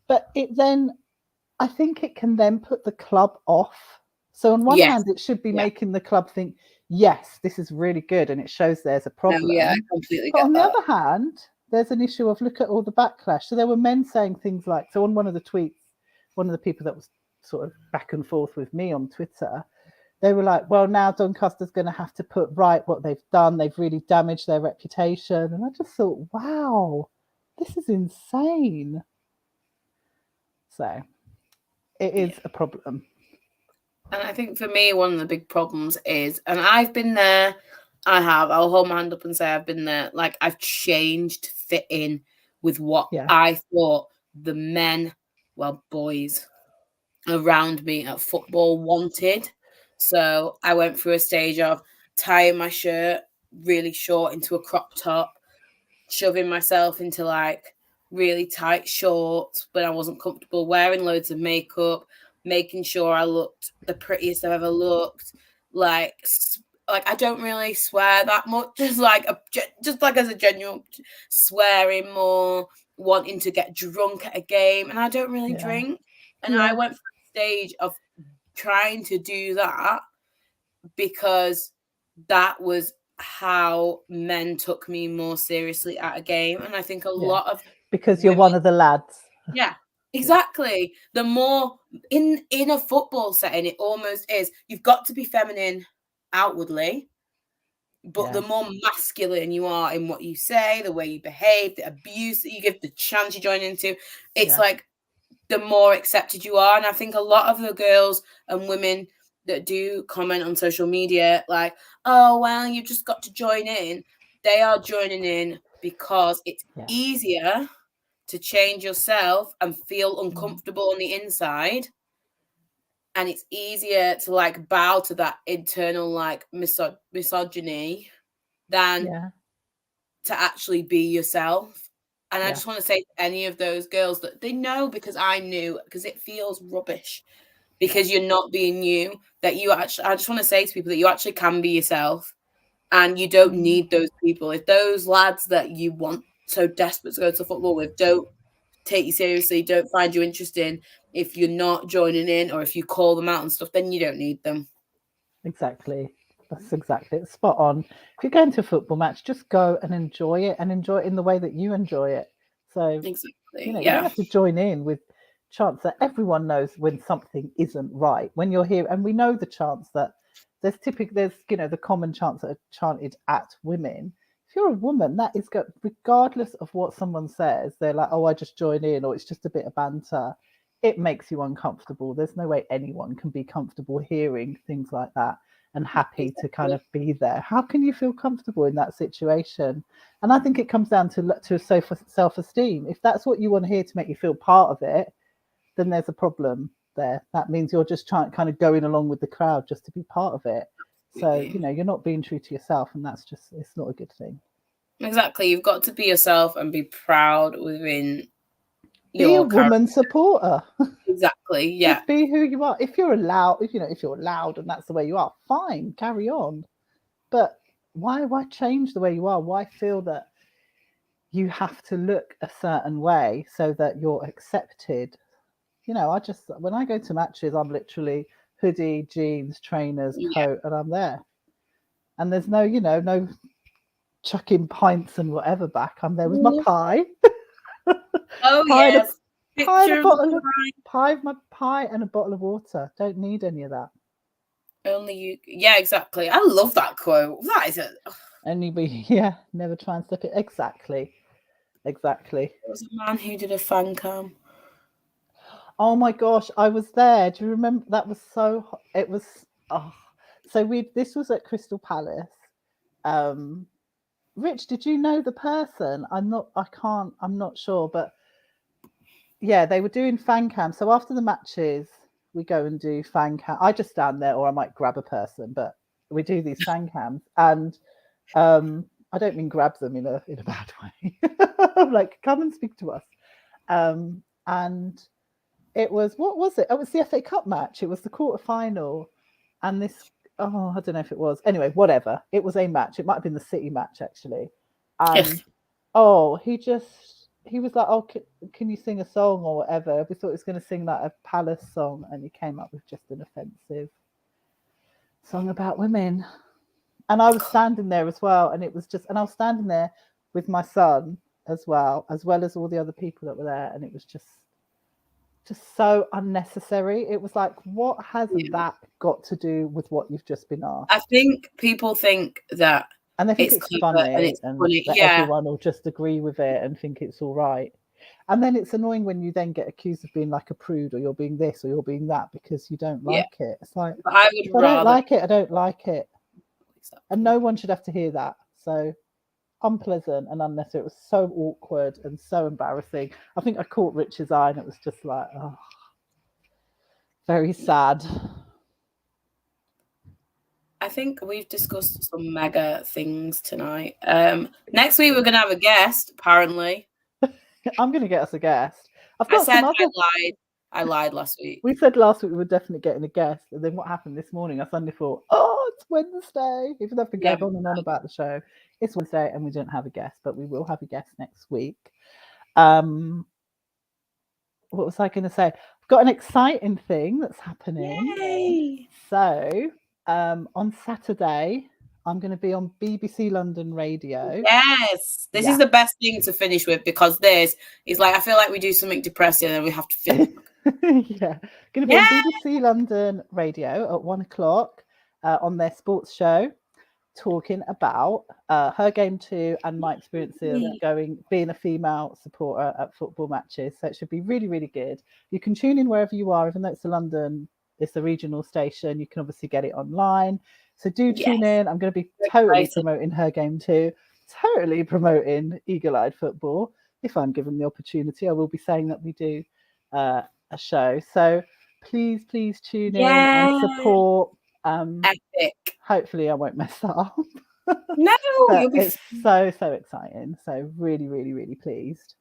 But I think it can then put the club off. So on one hand, it should be making the club think, yes, this is really good, and it shows there's a problem. No, I completely but get on that. the other hand, there's an issue of look at all the backlash. So there were men saying things like, so on one of the tweets, one of the people that was sort of back and forth with me on Twitter, they were like, well, now Doncaster's going to have to put right what they've done. They've really damaged their reputation. And I just thought, wow, this is insane. So it is a problem. And I think for me, one of the big problems is, and I've been there, I'll hold my hand up and say I've been there, like I've changed to fit in with what I thought the men, well, boys, around me at football wanted. So I went through a stage of tying my shirt really short into a crop top, shoving myself into like really tight shorts when I wasn't comfortable, wearing loads of makeup, making sure I looked the prettiest I've ever looked. Like I don't really swear that much, just like as a genuine swearing more, wanting to get drunk at a game, and I don't really drink. And I went through a stage of trying to do that because that was how men took me more seriously at a game. And I think a lot of because you're one of the lads. Yeah, exactly. The more in a football setting, it almost is. You've got to be feminine outwardly, but the more masculine you are in what you say, the way you behave, the abuse that you give, the chance you join into, it's like the more accepted you are. And I think a lot of the girls and women that do comment on social media, like, oh, well, you just got to join in. They are joining in because it's easier to change yourself and feel uncomfortable on the inside. And it's easier to like bow to that internal like misogyny than to actually be yourself. And I just want to say to any of those girls that they know, because I knew, because it feels rubbish, because you're not being you, that you actually, I just want to say to people that you actually can be yourself and you don't need those people. If those lads that you want so desperate to go to football with don't take you seriously, don't find you interesting, if you're not joining in or if you call them out and stuff, then you don't need them. Exactly. That's exactly it. Spot on. If you're going to a football match, just go and enjoy it, and enjoy it in the way that you enjoy it. So you don't have to join in with chants that everyone knows when something isn't right. When you're here, and we know the chants that there's the common chants that are chanted at women. If you're a woman, that is regardless of what someone says, they're like, oh, I just join in, or it's just a bit of banter. It makes you uncomfortable. There's no way anyone can be comfortable hearing things like that and happy to kind of be there. How can you feel comfortable in that situation? And I think it comes down to self-esteem. If that's what you want to hear to make you feel part of it, then there's a problem there. That means you're just trying kind of going along with the crowd just to be part of it. So, you're not being true to yourself, and it's not a good thing. Exactly. You've got to be yourself and be proud within be a woman supporter. Exactly. Yeah. Just be who you are. If you're loud and that's the way you are, fine, carry on. But why change the way you are? Why feel that you have to look a certain way so that you're accepted? When I go to matches, I'm literally hoodie, jeans, trainers, coat, and I'm there. And there's no chucking pints and whatever back. I'm there with my pie. Oh, yes. Pie and a bottle of water. Don't need any of that. Only you. Yeah, exactly. I love that quote. That is it. Never try and slip it. Exactly. There was a man who did a fan cam. Oh my gosh, I was there. Do you remember? That was so. It was. Oh, so this was at Crystal Palace. Rich, did you know the person? I'm not sure, but yeah, they were doing fan cam. So after the matches, we go and do fan cam. I just stand there, or I might grab a person, but we do these fan cams. And I don't mean grab them in a bad way. I'm like, come and speak to us. And it was, what was it? Oh, it was the FA Cup match. It was the quarterfinal, and this. Oh, I don't know if it was. Anyway, whatever. It was a match. It might have been the City match actually. And he was like, oh, can you sing a song or whatever? We thought he was going to sing like a Palace song, and he came up with just an offensive song about women. And I was standing there as well, and I was standing there with my son as well as all the other people that were there, and it was just so unnecessary. It was like, what has that got to do with what you've just been asked? I think people think that, and they think it's funny, and that everyone will just agree with it and think it's all right. And then it's annoying when you then get accused of being like a prude, or you're being this, or you're being that, because you don't like it. It's like, I don't like it. I don't like it. Exactly. And no one should have to hear that. So unpleasant and unnecessary. It was so awkward and so embarrassing. I think I caught Rich's eye, and it was just like, oh. Very sad. I think we've discussed some mega things tonight. Next week we're going to have a guest, apparently. I'm going to get us a guest. I lied last week. We said last week we were definitely getting a guest, and then what happened this morning? I suddenly thought, oh, it's Wednesday. Even though I've been going on and on about the show, it's Wednesday, and we don't have a guest, but we will have a guest next week. What was I going to say? I've got an exciting thing that's happening. Yay! So on Saturday, I'm going to be on BBC London Radio. Yes, this is the best thing to finish with, because this is like, I feel like we do something depressing and we have to finish. Yeah, going to be on BBC London Radio at 1:00 on their sports show, talking about her game too and my experiences being a female supporter at football matches. So it should be really, really good. You can tune in wherever you are, even though it's a regional station. You can obviously get it online. So do tune in. I'm going to be totally promoting her game too, totally promoting Eagle-Eyed Football. If I'm given the opportunity, I will be saying that we do a show. So please tune in and support. Epic. Hopefully I won't mess that up. No, you'll be it's so exciting. So really, really, really pleased.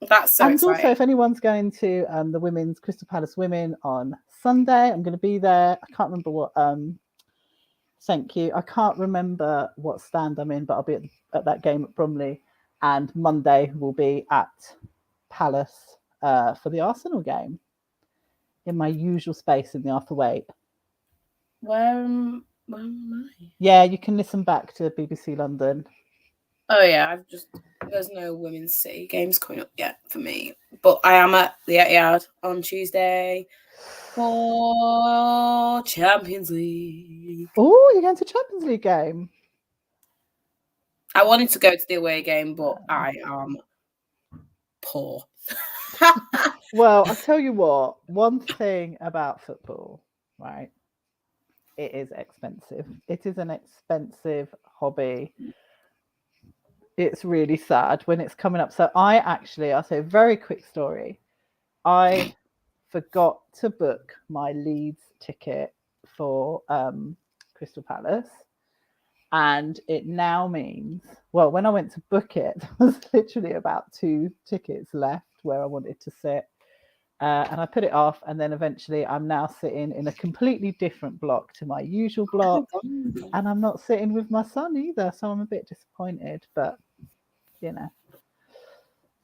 That's so exciting. Also, if anyone's going to the women's Crystal Palace Women on Sunday, I'm going to be there. I can't remember what thank you. I can't remember what stand I'm in, but I'll be at that game at Bromley. And Monday we'll be at Palace for the Arsenal game in my usual space in the Arthur Waite. Where am I? Yeah, you can listen back to BBC London. Oh yeah, there's no Women's City games coming up yet for me, but I am at the Etihad on Tuesday for Champions League. Oh, you're going to Champions League game? I wanted to go to the away game, but I am poor. Well, I'll tell you what, one thing about football, right? It is expensive. It is an expensive hobby. It's really sad when it's coming up. So I'll say a very quick story. I forgot to book my Leeds ticket for Crystal Palace. And it now means, well, when I went to book it, there was literally about 2 tickets left where I wanted to sit. And I put it off, and then eventually I'm now sitting in a completely different block to my usual block, and I'm not sitting with my son either, so I'm a bit disappointed, but you know,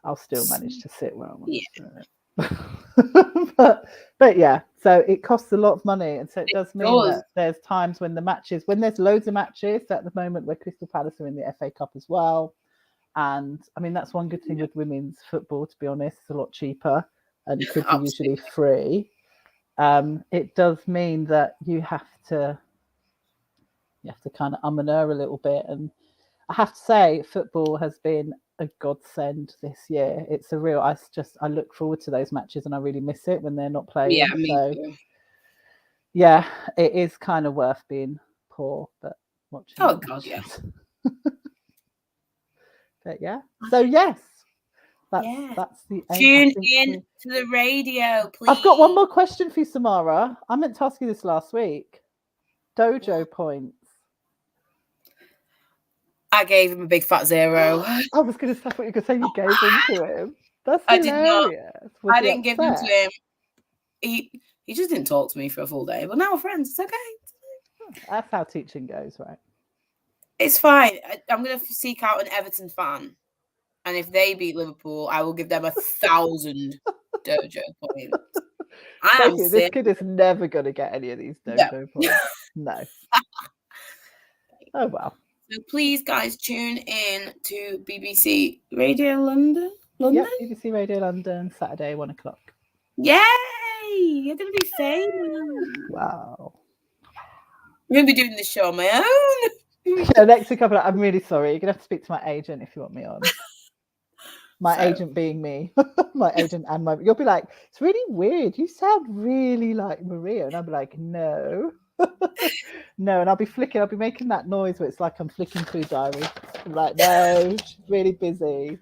I'll still manage to sit where I want to sit. but yeah, so it costs a lot of money, and so it does mean that there's times when there's loads of matches. At the moment where Crystal Palace are in the FA Cup as well, and I mean that's one good thing with women's football, to be honest, it's a lot cheaper. And kids are usually free. It does mean that you have to kind of and a little bit. And I have to say, football has been a godsend this year. It's a real. I look forward to those matches, and I really miss it when they're not playing. Yeah, me too. Yeah, it is kind of worth being poor, but watching. Oh God, yes. But yeah, so yes. That's the tune in to the radio, please. I've got one more question for you, Samara. I meant to ask you this last week. Dojo points. I gave him a big fat 0. I was going to say what you could say. You gave them to him. That's hilarious. I didn't give them to him. He just didn't talk to me for a full day. But now we're friends. It's okay. That's how teaching goes, right? It's fine. I'm going to seek out an Everton fan. And if they beat Liverpool, I will give them 1,000 dojo points. This kid is never going to get any of these dojo points. No. Oh, well. So please, guys, tune in to BBC Radio London. Yep, BBC Radio London, Saturday, 1:00. Yay! You're going to be famous. Wow. I'm going to be doing this show on my own. Yeah, next week, I'm really sorry. You're going to have to speak to my agent if you want me on. My agent being me, my agent and you'll be like, it's really weird. You sound really like Maria. And I'll be like, no. No, and I'll be making that noise where it's like I'm flicking through diaries. I'm like, no, she's really busy.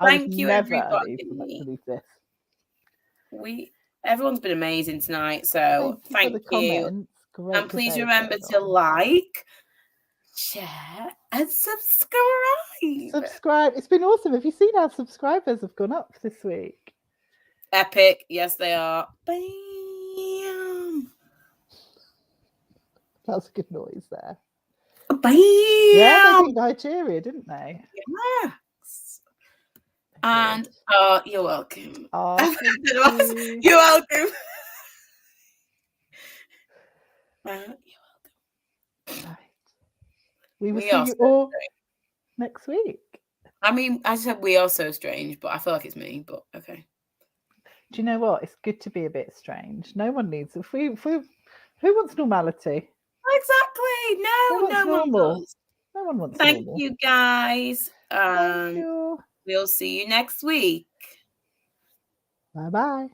Thank you, everybody. Believe this. Everyone's been amazing tonight. So thank for the you. Comments. Great And please remember to like, share, and subscribe. Subscribe. It's been awesome. Have you seen our subscribers have gone up this week? Epic. Yes, they are. Bam. That was a good noise there. Bam. Yeah, they beat Nigeria, didn't they? Yes. And you're welcome. Oh, You're welcome. You're welcome. Right. We will see you all next week. I mean, I said we are so strange, but I feel like it's me. But okay. Do you know what? It's good to be a bit strange. No one needs. Who wants normality? Exactly. No one does. No one wants. Thank you, guys. Thank you. We'll see you next week. Bye bye.